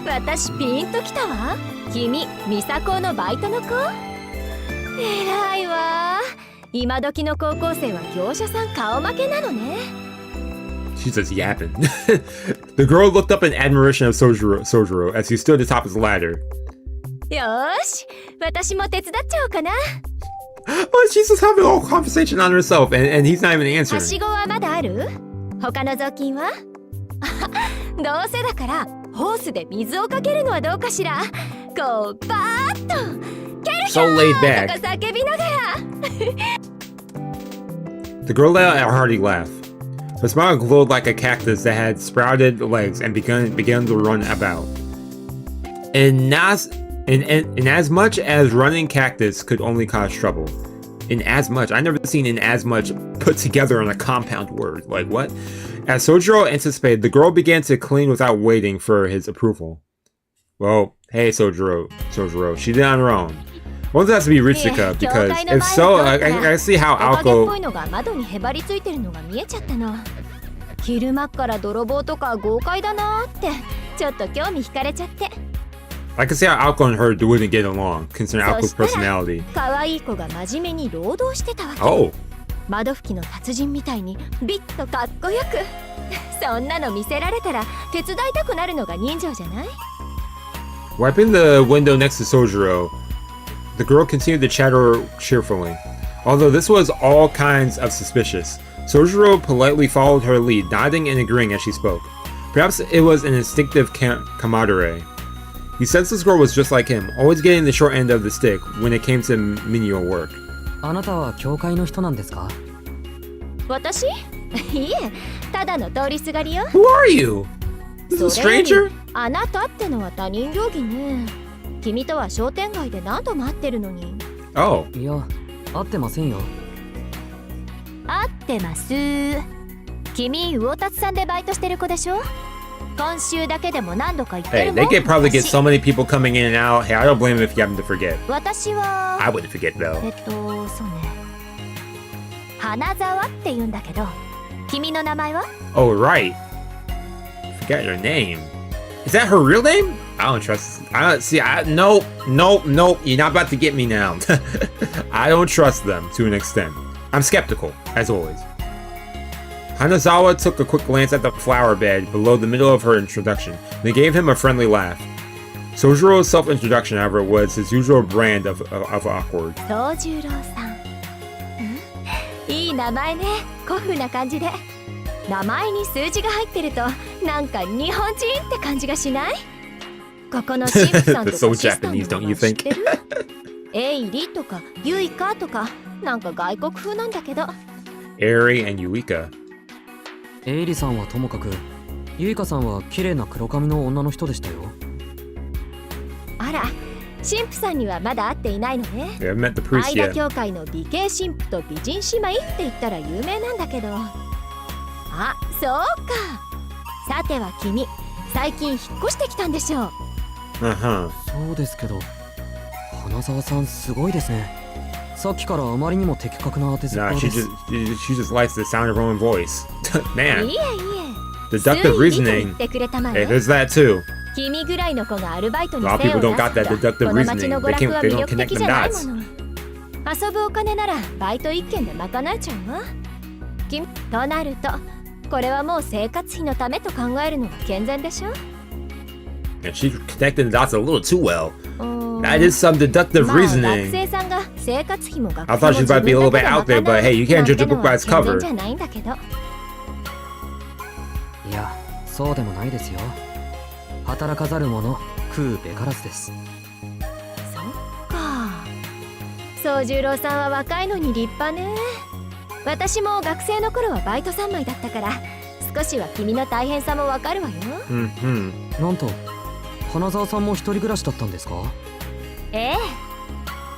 私ピンときたわ。君、ミサコのバイトの子？偉いわ。今時の高校生は業者さん顔負けなのね。She's just yapping. The girl looked up in admiration of Sojiro as he stood atop his ladder. よし、私も手伝っちゃおうかな。But she's just having a whole conversation on herself, and he's not even answering. はしごはまだある？他の雑巾は？どうせだからホースで水をかけるのはどうかしら。こうバーッとケルヒャーとか叫びながら。The girl let out a hearty laugh. Her smile glowed like a cactus that had sprouted legs and began to run about. In as much as running cactus could only cause trouble. In as much. I've never seen in as much put together in a compound word. Like what? As Sojiro anticipated, the girl began to clean without waiting for his approval. Well, hey Sojiro, she did it on her own. Well, it has to be Ritsuka, because if so, I see how Aoko... 昼間から泥棒とか豪快だなってちょっと興味惹かれちゃって。I can see how Aoko and her wouldn't get along, considering Aoko's personality. 可愛い子が真面目に労働してたわけ。Oh. 窓拭きの達人みたいにビッとかっこよく。そんなの見せられたら手伝いたくなるのが人情じゃない？ Wiping the window next to Sojiro, the girl continued to chatter cheerfully. Although this was all kinds of suspicious, Sojiro politely followed her lead, nodding and agreeing as she spoke. Perhaps it was an instinctive camaraderie. He sensed this girl was just like him, always getting the short end of the stick when it came to menial work. あなたは教会の人なんですか？私？いえ、ただの通りすがりよ。Who are you? Is this a stranger? あなたってのは他人行儀ね。君とは商店街で何度も会ってるのに。Oh. いや、会ってませんよ。会ってます。君、魚達さんでバイトしてる子でしょ？今週だけでも何度か言ってるもん。Hey, they could probably get so many people coming in and out. Hey, I don't blame them if you happen to forget. 私は。I wouldn't forget though. そうね。花沢って言うんだけど、君の名前は？ Oh, right. Forgot your name. Is that her real name? I don't trust. Nope. You're not about to get me now. I don't trust them to an extent. I'm skeptical, as always. Hanazawa took a quick glance at the flower bed below the middle of her introduction, and gave him a friendly laugh. Sojiro's self-introduction, however, was his usual brand of awkward. 宗十郎さん。いい名前ね。古風な感じで。名前に数字が入ってると、なんか日本人って感じがしない？ここの神父さんとかシスターの名前知ってる？エイリとかユイカとか、なんか外国風なんだけど。Eri and Yuika. エイリさんはともかく、ユイカさんは綺麗な黒髪の女の人でしたよ。あら、神父さんにはまだ会っていないのね。Yeah, I've met the priest 間 yet. 教会の美形神父と美人姉妹って言ったら有名なんだけど。あ、そうか。さては君、最近引っ越してきたんでしょう。Uh-huh. そうですけど、花沢さんすごいですね。さっきからあまりにも的確な当てずっ Nah, ぽう she です。 just likes the sound of her own voice. い Man, えいえ。 deductive 推理と言 reasoning. ってくれたま Hey, え。 there's that too. 君ぐらいの子がアルバイトに A lot of 精を people 出 don't す got that ほど deductive この街 reasoning. の娯 They 楽は they 魅 don't 力 connect 的 the じゃない dots. もの。遊ぶお金ならバイト一件で賄えちゃうわ。君となると、これはもう生活費のためと考えるのが健全でしょ。 And she connected the dots a little too well. うーん That is some deductive まあ学 reasoning. 生さんが生活費も学 I 費 thought も she 自 might be a 分 little だ bit けで out there, 賄 but う hey, you can't なん judge て a の book は by its 健全 cover. じゃないんだけど。いや、そうでもないですよ。働かざる者、食うべからずです。そっか。宗十郎さんは若いのに立派ね。私も学生の頃はバイト三昧だったから、少しは君の大変さもわかるわよ。Mm-hmm. なんと、花沢さんも一人暮らしだったんですか？ええ。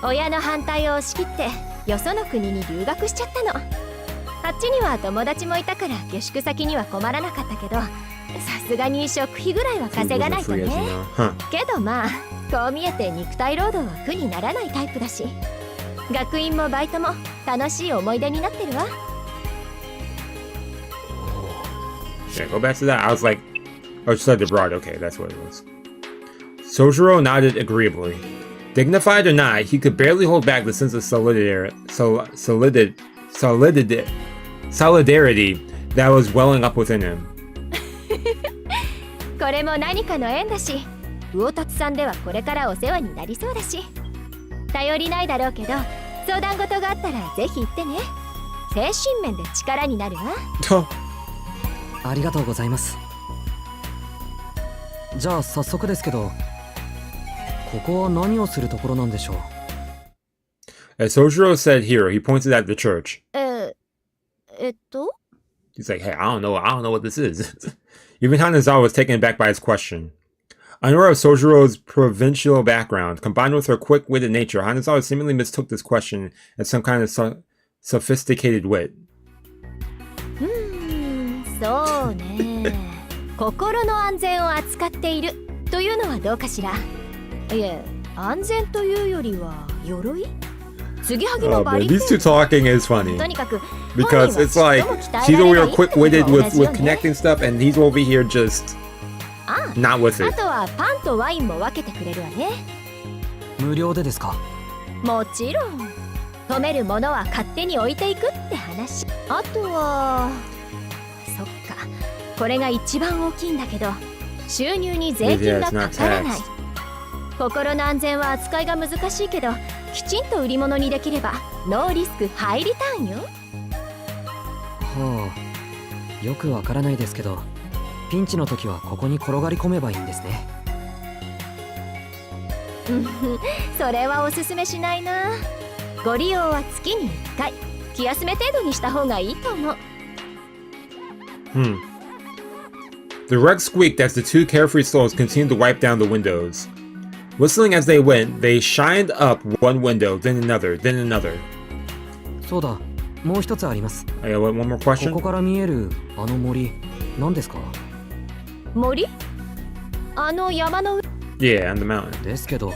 親の反対を押し切って、よその国に留学しちゃったの。あっちには友達もいたから下宿先には困らなかったけど、さすがに食費ぐらいは Food 稼が wasn't ないと free, ね。 as you know. Huh. けどまあ、こう見えて肉体労働は苦にならないタイプだし、学院もバイトも楽しい思い出になってるわ。 Yeah, go back to that. I was like, oh, she said abroad. Okay, that's what it was. Sojiro nodded agreeably. Dignified or not, he could barely hold back the sense of solidarity that was welling up within him. これも何かの縁だし、魚達さんではこれからお世話になりそうだし、頼りないだろうけど、相談事があったらぜひ言ってね。精神面で力になるわ。ありがとうございます。じゃあ早速ですけど、ここは何をするところなんでしょう？ As Sojiro said here, he pointed at the church. He's like, hey, I don't know what this is. Even Hanazawa was taken aback by his question. Unaware of Sojiro's provincial background, combined with her quick-witted nature, Hanazawa seemingly mistook this question as some kind of sophisticated wit. そうね。心の安全を扱っているというのはどうかしら。いえ、安全というよりは鎧？継ぎはぎの Oh バ man, リ these two talking is funny. とにかく Because it's like, she's over here quick-witted with connecting stuff, and he's over here just not with あ it. とはパンとワインも分けてくれるわね。無料でですか？もちろん。止めるものは勝手に置いていくって話。あとは、そっか。これが一番大きいんだけど、収入に税金がかからない。心の安全は扱いが難しいけど、きちんと売り物にできればノーリスクハイリターンよ。はあ、よくわからないですけど、ピンチの時はここに転がり込めばいいんですね。それはおすすめしないな。ご利用は月に1回、気休め程度にした方がいいと思う。The rug squeaked as the two carefree souls continued to wipe down the windows. Whistling as they went, they shined up one window, then another, then another. そうだ、もう一つあります。One more こ question? こから見えるあの森、何ですか？森？あの山の上？ Yeah, on the mountain. ですけど、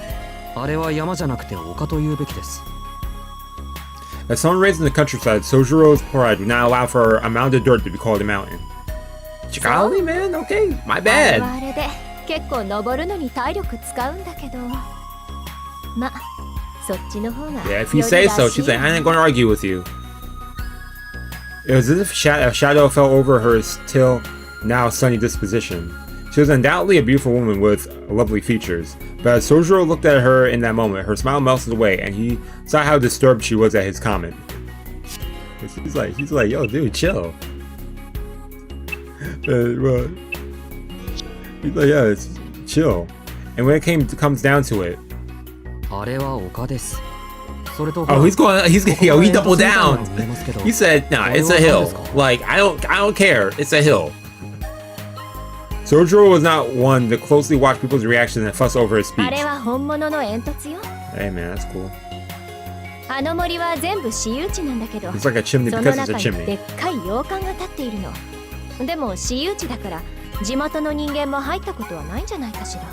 あれは山じゃなくて丘と言うべきです。As someone raised in the countryside, Sojiro's pride would not allow for a mound of dirt to be called a mountain. Chikali, man? Okay, my あれ bad. はあれで結構登るのに体力使うんだけど。ま、そっちの方が Yeah, if you より say ら so, しい she's like, I ain't gonna argue with you. It was as if a shadow fell over her still now sunny disposition. She was undoubtedly a beautiful woman with lovely features, but as Sojiro looked at her in that moment, her smile melted away, and he saw how disturbed she was at his comment. He's like, yo, dude, chill. Well, he's like, yeah, it's chill. And when it comes down to it, あれは丘です。それと oh, he doubled down. 見えますけど He said, nah, it's a hill. Like, I don't care. It's a hill. Sojiro was not one to closely watch people's reactions and fuss over his あ speech. れは本物の煙突よ。 Hey, man, that's cool. あの森は全部私有地なんだけど、 It's like a chimney そ because の it's a 中にで chimney. っかい洋館が建っているの。でも私有地だから地元の人間も入ったことはないんじゃないかしら。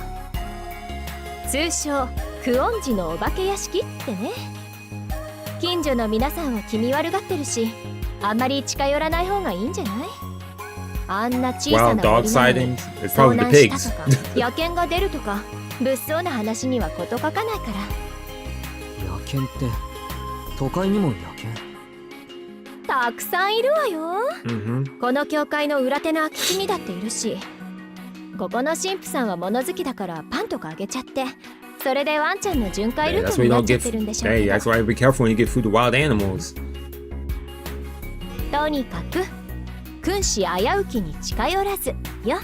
通称久遠寺のお化け屋敷ってね。近所の皆さんは気味悪がってるし、あんまり近寄らない方がいいんじゃない？あんな小さ Wild な dog 森なのに sightings? It's 遭 probably 難 the した pigs. とか野犬が出るとか物騒な話には事欠かないから。野犬って都会にも野犬。たくさんいるわよ。 Mm-hmm. この教会の裏手の空き地にだっているし、ここの神父さんは物好きだからパンとかあげちゃって、それでワンちゃんの巡回 Hey, ルー that's ト why に you なっ don't ちゃっ get. てるんでしょう Hey, け that's ど。 why be careful when you get food to wild animals. とにかく君子危うきに近寄らずよ。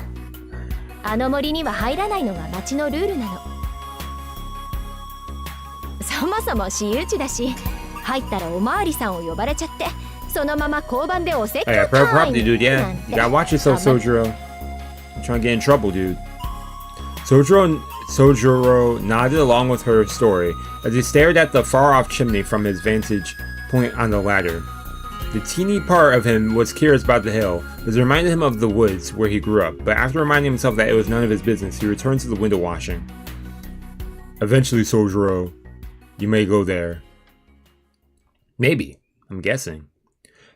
あの森には入らないのが町のルールなの。そもそも私有地だし、入ったらおまわりさんを呼ばれちゃって、そのまま交番でお説 Hey, 教 yeah, private タイ property, ム dude. Yeah, なん you て。 gotta watch yourself, あんま Sojiro. You're trying to get in trouble, dude. Sojiro nodded along with her story as he stared at the far-off chimney from his vantage point on the ladder. The teeny part of him was curious about the hill, as it reminded him of the woods where he grew up, but after reminding himself that it was none of his business, he returned to the window washing. Eventually, Sojiro, you may go there. Maybe. I'm guessing.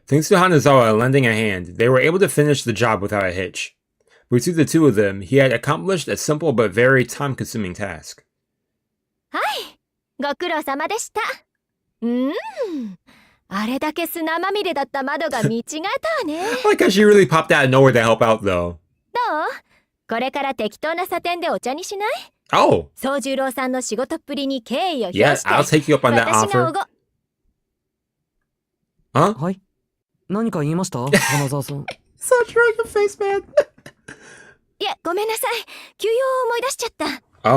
Thanks to Hanazawa lending a hand, they were able to finish the job without a hitch. Between the two of them, he had accomplished a simple but very time-consuming task. はい、ご苦労様でした。あれだけ砂まみれだった窓が見違えたわね。Like how she really popped out of nowhere to help out, though. どう？これから適当な査点でお茶にしない？ Oh! 宗十郎さんの仕事っぷりに敬意を表 Yeah, して。 I'll take you up on that 私が offer. おご。Huh? はい。何か言いました花沢さん。 Such your face, man. いや、ごめんなさい。休養を思い出しちゃった。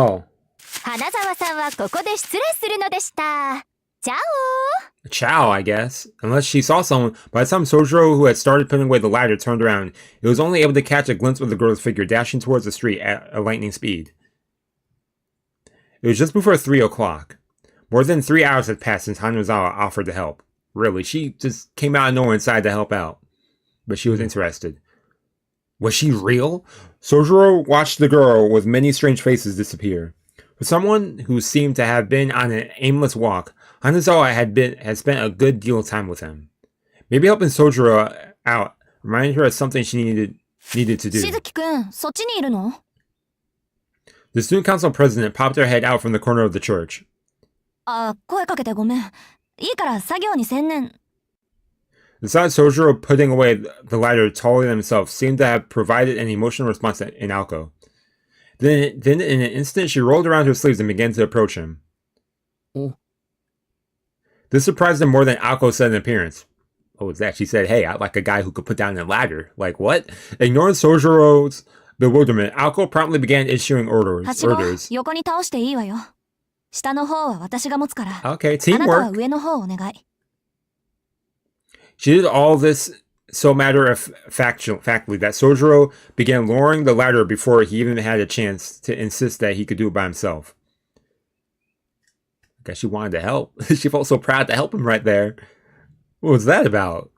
Oh. 花沢さんはここで失礼するのでした。チャオ Chow, I guess. Unless she saw someone, by the time Sojiro, who had started putting away the ladder, turned around, it was only able to catch a glimpse of the girl's figure dashing towards the street at a lightning speed. It was just before 3 o'clock. More than 3 hours had passed since Hanazawa offered to help. Really, she just came out of nowhere and decided to help out. But she was interested. Was she real? Sojiro watched the girl with many strange faces disappear. For someone who seemed to have been on an aimless walk, Hanazawa had spent a good deal of time with him. Maybe helping Sojiro out reminded her of something she needed to do. しずきくん、そっちにいるの？ The student council president popped her head out from the corner of the church. あ、声かけてごめん。いいから作業に専念。The sight of Sojiro putting away the ladder taller than himself seemed to have provided an emotional response in Aoko. Then in an instant, she rolled around her sleeves and began to approach him. Oh. This surprised him more than Aoko said in appearance. What was that? She said, hey, I like a guy who could put down a ladder. Like, what? Ignoring Sojiro's bewilderment, Aoko promptly began issuing はしご orders. 横に倒していいわよ。下の方は私が持つから。 Okay, あなたは teamwork. 上の方お願い。 She did all this so matter-of-factly that Sojiro began lowering the ladder before he even had a chance to insist that he could do it by himself. I guess she wanted to help. She felt so proud to help him right there. What was that about?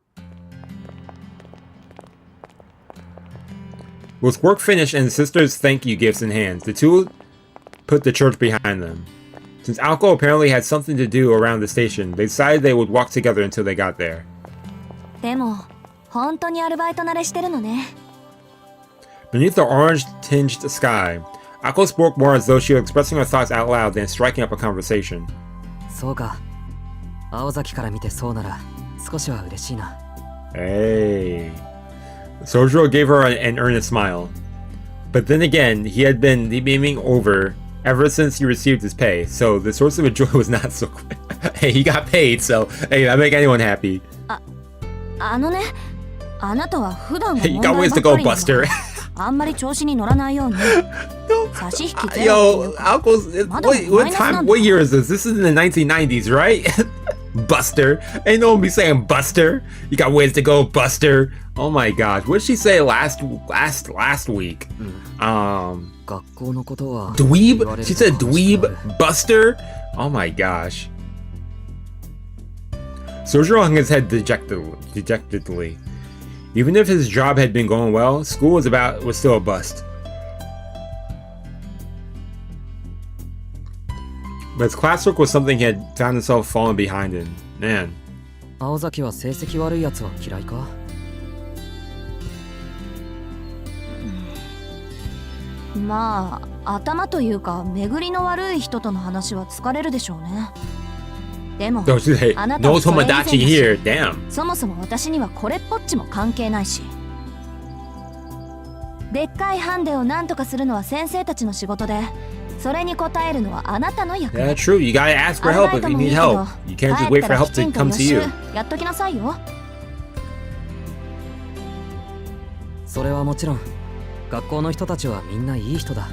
With work finished and the sisters' thank you gifts in hand, the two put the church behind them. Since Alco apparently had something to do around the station, they decided they would walk together until they got there. でも本当にアルバイト慣れしてるのね。 Beneath the orange-tinged sky, Akko spoke more as though she was expressing her thoughts out loud than striking up a conversation. そうか。青崎から見てそうなら少しは嬉しいな。Hey. Sojiro gave her an earnest smile. But then again, he had been beaming over ever since he received his pay, so the source of his joy was not so quick. Hey, he got paid, so hey, that make anyone happy. あのね、あなたは普段は Hey, you 問 got 題 ways ば to っか go, りなの Buster. あんまり調子に乗らないように。差し引きゼロっていう Yo, か Alco's. Mother, What minus time? number. What year is this? This is in the 1990s, right? Buster. Ain't no one be saying Buster. You got ways to go, Buster. Oh my gosh, what did she say last week? 学校のことは Dweeb? 言われる She と said 話してあ dweeb? る Buster? Oh my gosh. Sojiro hung his head dejectedly. Even if his job had been going well, school was still a bust. But his classwork was something he had found himself falling behind in. Man. 青崎は成績悪いやつは嫌いか？まあ頭というか巡りの悪い人との話は疲れるでしょうね。でも Don't you say, あなた no はそれ以前だ Tomodachi し here, damn. そもそも私にはこれっぽっちも関係ないし。でっかいハンデを何とかするのは先生たちの仕事で、それに応えるのはあなたの役目。 Yeah, true. You gotta ask for アル help バイ if ト you もいい need けど help. You can't just 帰 wait った for ら help きち to んと come 予 to 習 you. やっときなさいよ。それはもちろん。学校の人たちはみんないい人だ。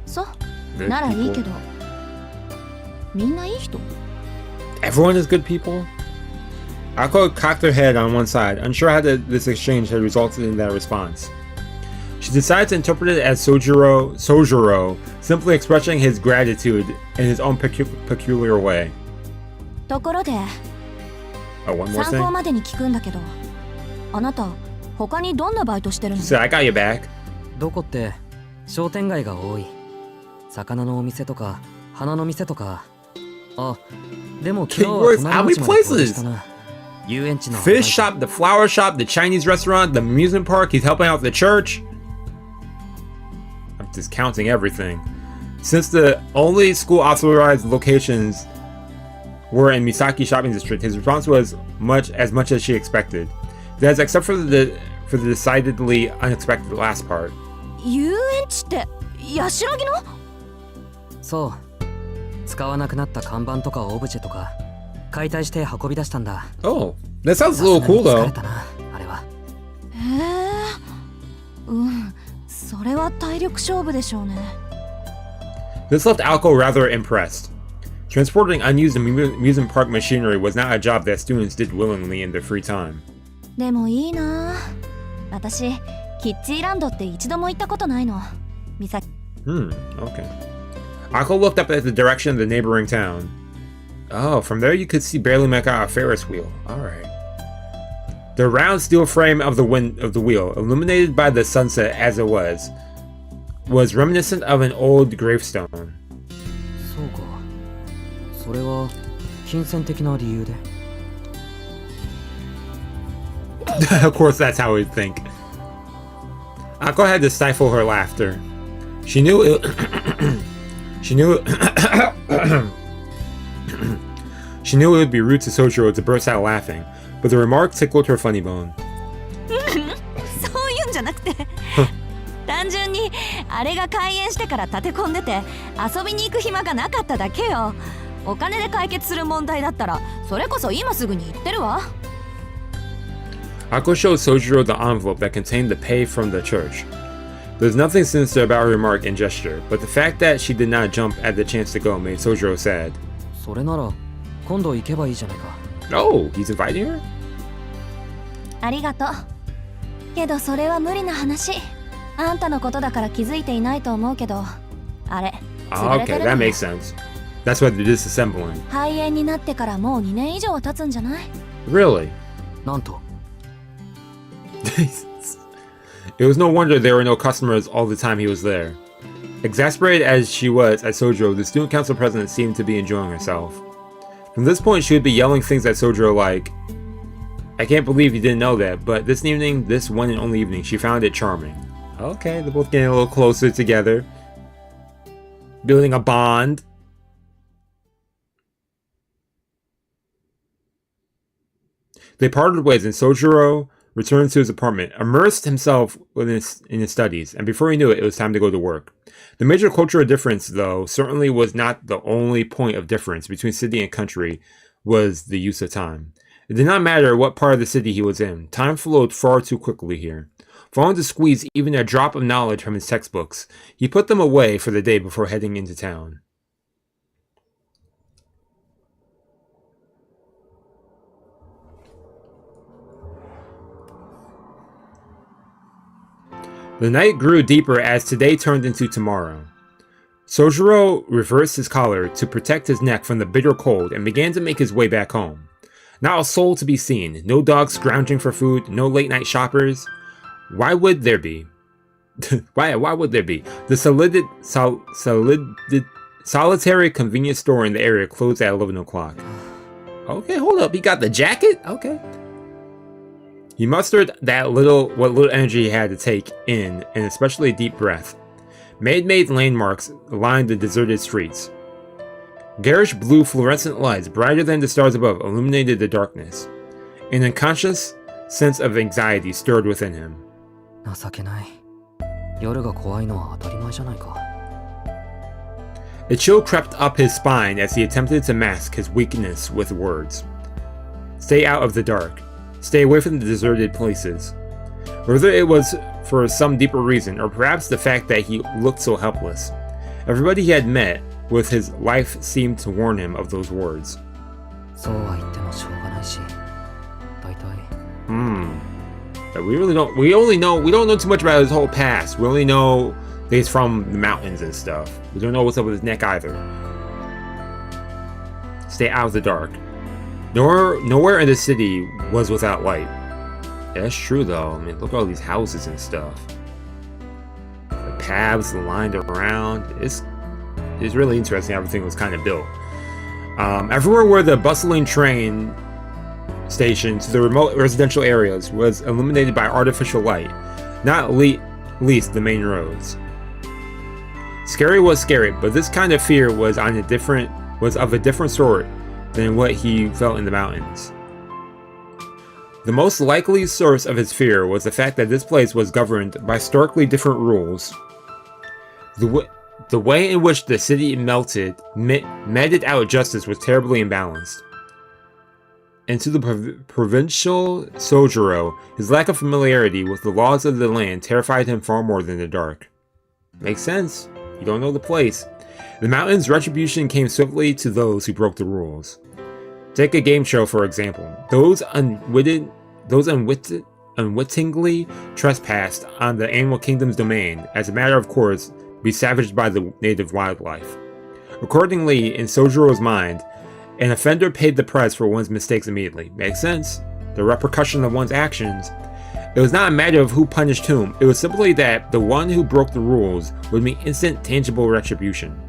そう Good ならいい people. けど、みんないい人？ Everyone is good people? Akko cocked her head on one side, unsure how this exchange had resulted in that response. She decided to interpret it as Sojiro simply expressing his gratitude in his own peculiar way. ところで Oh, one more 参 thing? 考までに聞くんだけど、あなた他にどんなバイトしてるの？ She said, I got your back. どこって商店街が多い。魚のお店とか花の店とか。あ、でも昨日 He は works 隣 how 町 many まで遠出 places? したな。遊園地の Fish shop, the flower shop, the Chinese restaurant, the amusement park. He's helping out the church. I'm just counting everything. Since the only school authorized locations were in Misaki Shopping District, his response was much as she expected. That's except for the decidedly unexpected last part. 遊園地ってヤシロギの？そう。使わなくなった看板とかオブジェとか解体して運び出したんだ。 Oh, that sounds a little cool さすが though. に疲れたな、あれは。へえ、うん、それは体力勝負でしょうね。 This left Alco rather impressed. Transporting unused amusement park machinery was not a job that students did willingly in their free time. でもいいな。私、キッチーランドって一度も行ったことないの。ミサキ。Okay. Akko looked up at the direction of the neighboring town. Oh, from there you could barely make out a Ferris wheel. Alright. The round steel frame of the wheel, illuminated by the sunset as it was reminiscent of an old gravestone. そうか。それは金銭的な理由で。Of course, that's how we'd think. Akko had to stifle her laughter. She knew it. She knew it would be rude to Sojiro to burst out laughing, but the remark tickled her funny bone. そういうんじゃなくて単純にあれが開園してから立て込んでて遊びに行く暇がなかっただけよ。お金で解決する問題だったらそれこそ今すぐに行ってるわ。 Akko showed Sojiro the envelope that contained the pay from the church. There was nothing sinister about her remark and gesture, but the fact that she did not jump at the chance to go made Sojiro sad. それなら今度行けばいいじゃないか。 Oh, he's inviting her? ありがとう。けどそれは無理な話。あんたのことだから気づいていないと思うけど、あれ、 Oh, 潰れて okay, る that のよ。 makes sense. That's why they're disassembling. 廃園になってからもう2年以上経つんじゃない？ Really? なんと。It was no wonder there were no customers all the time he was there. Exasperated as she was at Sojiro, the student council president seemed to be enjoying herself. From this point, she would be yelling things at Sojiro like, "I can't believe you didn't know that," but this evening, this one and only evening, she found it charming. Okay, they're both getting a little closer together. Building a bond. They parted ways and Sojiro returned to his apartment, immersed himself in his studies, and before he knew it, it was time to go to work. The major cultural difference, though, certainly was not the only point of difference between city and country, was the use of time. It did not matter what part of the city he was in. Time flowed far too quickly here. Failing to squeeze even a drop of knowledge from his textbooks, he put them away for the day before heading into town. The night grew deeper as today turned into tomorrow. Sojiro reversed his collar to protect his neck from the bitter cold and began to make his way back home. Not a soul to be seen, no dogs scrounging for food, no late night shoppers. Why would there be? Why would there be? The solitary convenience store in the area closed at 11 o'clock. Okay, hold up, he got the jacket? Okay. He mustered what little energy he had to take in an especially deep breath. Maid-made landmarks lined the deserted streets. Garish blue fluorescent lights, brighter than the stars above, illuminated the darkness. An unconscious sense of anxiety stirred within him. 情けない。夜が怖いのは当たり前じゃないか。 A chill crept up his spine as he attempted to mask his weakness with words. Stay out of the dark. Stay away from the deserted places. Whether it was for some deeper reason, or perhaps the fact that he looked so helpless, everybody he had met with his life seemed to warn him of those words. そうは言ってもしょうがないし、大体。We don't know too much about his whole past. We only know that he's from the mountains and stuff. We don't know what's up with his neck either. Stay out of the dark. Nowhere in the city was without light. Yeah, that's true though. I mean, look at all these houses and stuff. The paths lined around. It's really interesting how everything was kind of built. Everywhere where the bustling train station to the remote residential areas was illuminated by artificial light, not least the main roads. Scary was scary, but this kind of fear was of a different sort than what he felt in the mountains. The most likely source of his fear was the fact that this place was governed by starkly different rules. The way in which the city meted out justice was terribly imbalanced. And to the provincial Sojiro, his lack of familiarity with the laws of the land terrified him far more than the dark. Makes sense. You don't know the place. The mountain's retribution came swiftly to those who broke the rules. Take a game show, for example. Those unwittingly trespassed on the animal kingdom's domain, as a matter of course, be savaged by the native wildlife. Accordingly, in Sojiro's mind, an offender paid the price for one's mistakes immediately. Makes sense. The repercussion of one's actions. It was not a matter of who punished whom. It was simply that the one who broke the rules would meet instant, tangible retribution.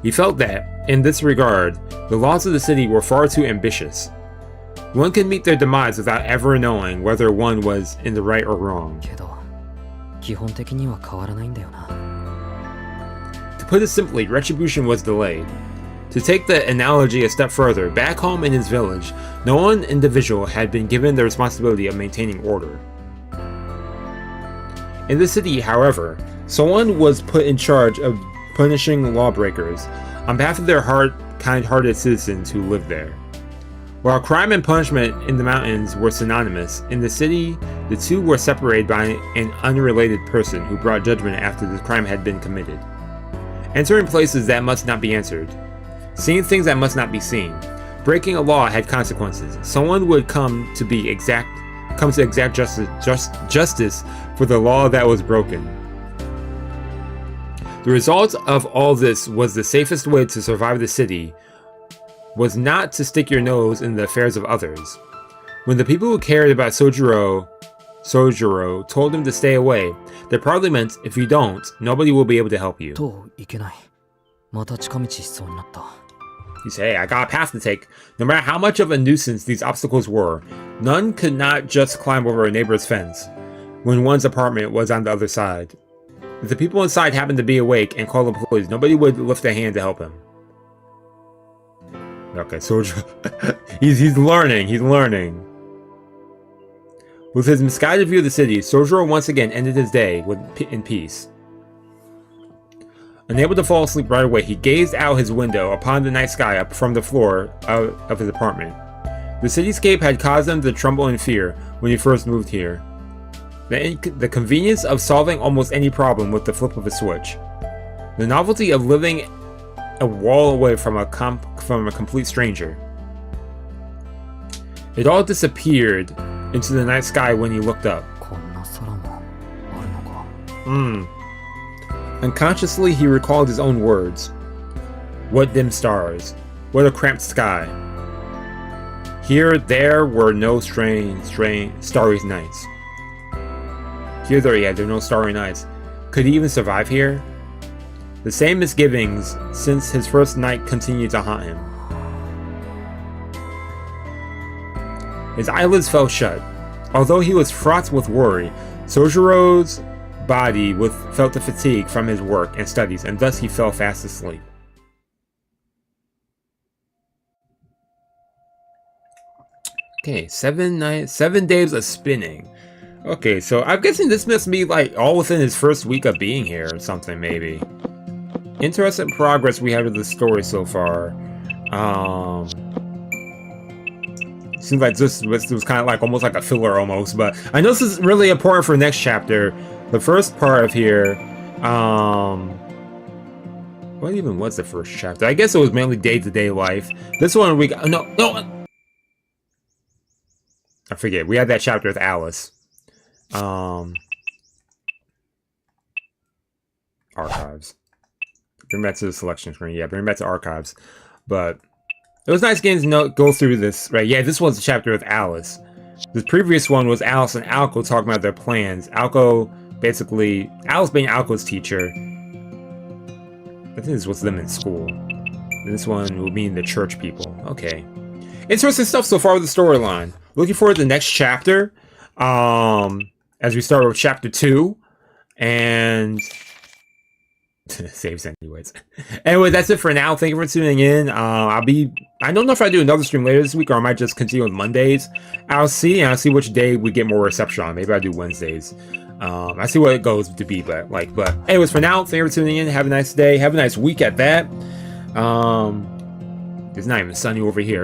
He felt that, in this regard, the laws of the city were far too ambitious. One could meet their demise without ever knowing whether one was in the right or wrong. けど、基本的には変わらないんだよな。 To put it simply, retribution was delayed. To take the analogy a step further, back home in his village, no one individual had been given the responsibility of maintaining order. In the city, however, someone was put in charge of punishing lawbreakers on behalf of their kind-hearted citizens who lived there. While crime and punishment in the mountains were synonymous, in the city, the two were separated by an unrelated person who brought judgment after the crime had been committed. Entering places that must not be entered. Seeing things that must not be seen. Breaking a law had consequences. Someone would come to exact justice for the law that was broken. The result of all this was the safest way to survive the city was not to stick your nose in the affairs of others. When the people who cared about Sojiro Sojiro told him to stay away. That probably meant if you don't, nobody will be able to help you. といけない。また近道しそうになった。 He said, hey, I got a path to take. No matter how much of a nuisance these obstacles were, none could not just climb over a neighbor's fence when one's apartment was on the other side. If the people inside happened to be awake and call the police, nobody would lift a hand to help him. Okay, Sojiro, he's learning. With his misguided view of the city, Sojiro once again ended his day in peace. Unable to fall asleep right away, he gazed out his window upon the night sky up from the floor of his apartment. The cityscape had caused him to tremble in fear when he first moved here. The convenience of solving almost any problem with the flip of a switch. The novelty of living a wall away from a complete stranger. It all disappeared into the night sky when he looked up. Unconsciously, he recalled his own words. What dim stars. What a cramped sky. Here, there were no starry nights. Here, there were no starry nights. Could he even survive here? The same misgivings since his first night continued to haunt him. His eyelids fell shut. Although he was fraught with worry, Sojiro's body felt the fatigue from his work and studies, and thus he fell fast asleep. Okay, 7 days of spinning. Okay, so I'm guessing this must be like all within his first week of being here or something, maybe. Interesting progress we have with the story so far. Seems like this was kind of like almost like a filler almost, but I know this is really important for next chapter. The first part of here, what even was the first chapter? I guess it was mainly day-to-day life. This one we got, no, I forget. We had that chapter with Alice. Archives. Bring back to the selection screen. Yeah, bring back to archives. But it was nice getting to go through this, right? Yeah, this was the chapter with Alice. The previous one was Alice and Alko talking about their plans. Alice being Alko's teacher. I think this was them in school. And this one will mean the church people. Okay. Interesting stuff so far with the storyline. Looking forward to the next chapter. As we start with chapter 2. And saves anyways. Anyway, that's it for now. Thank you for tuning in. I don't know if I do another stream later this week or I might just continue with Mondays. I'll see which day we get more reception on. Maybe I do Wednesdays. I see what it goes to be, but anyways, for now, thank you for tuning in. Have a nice day. Have a nice week at that. It's not even sunny over here.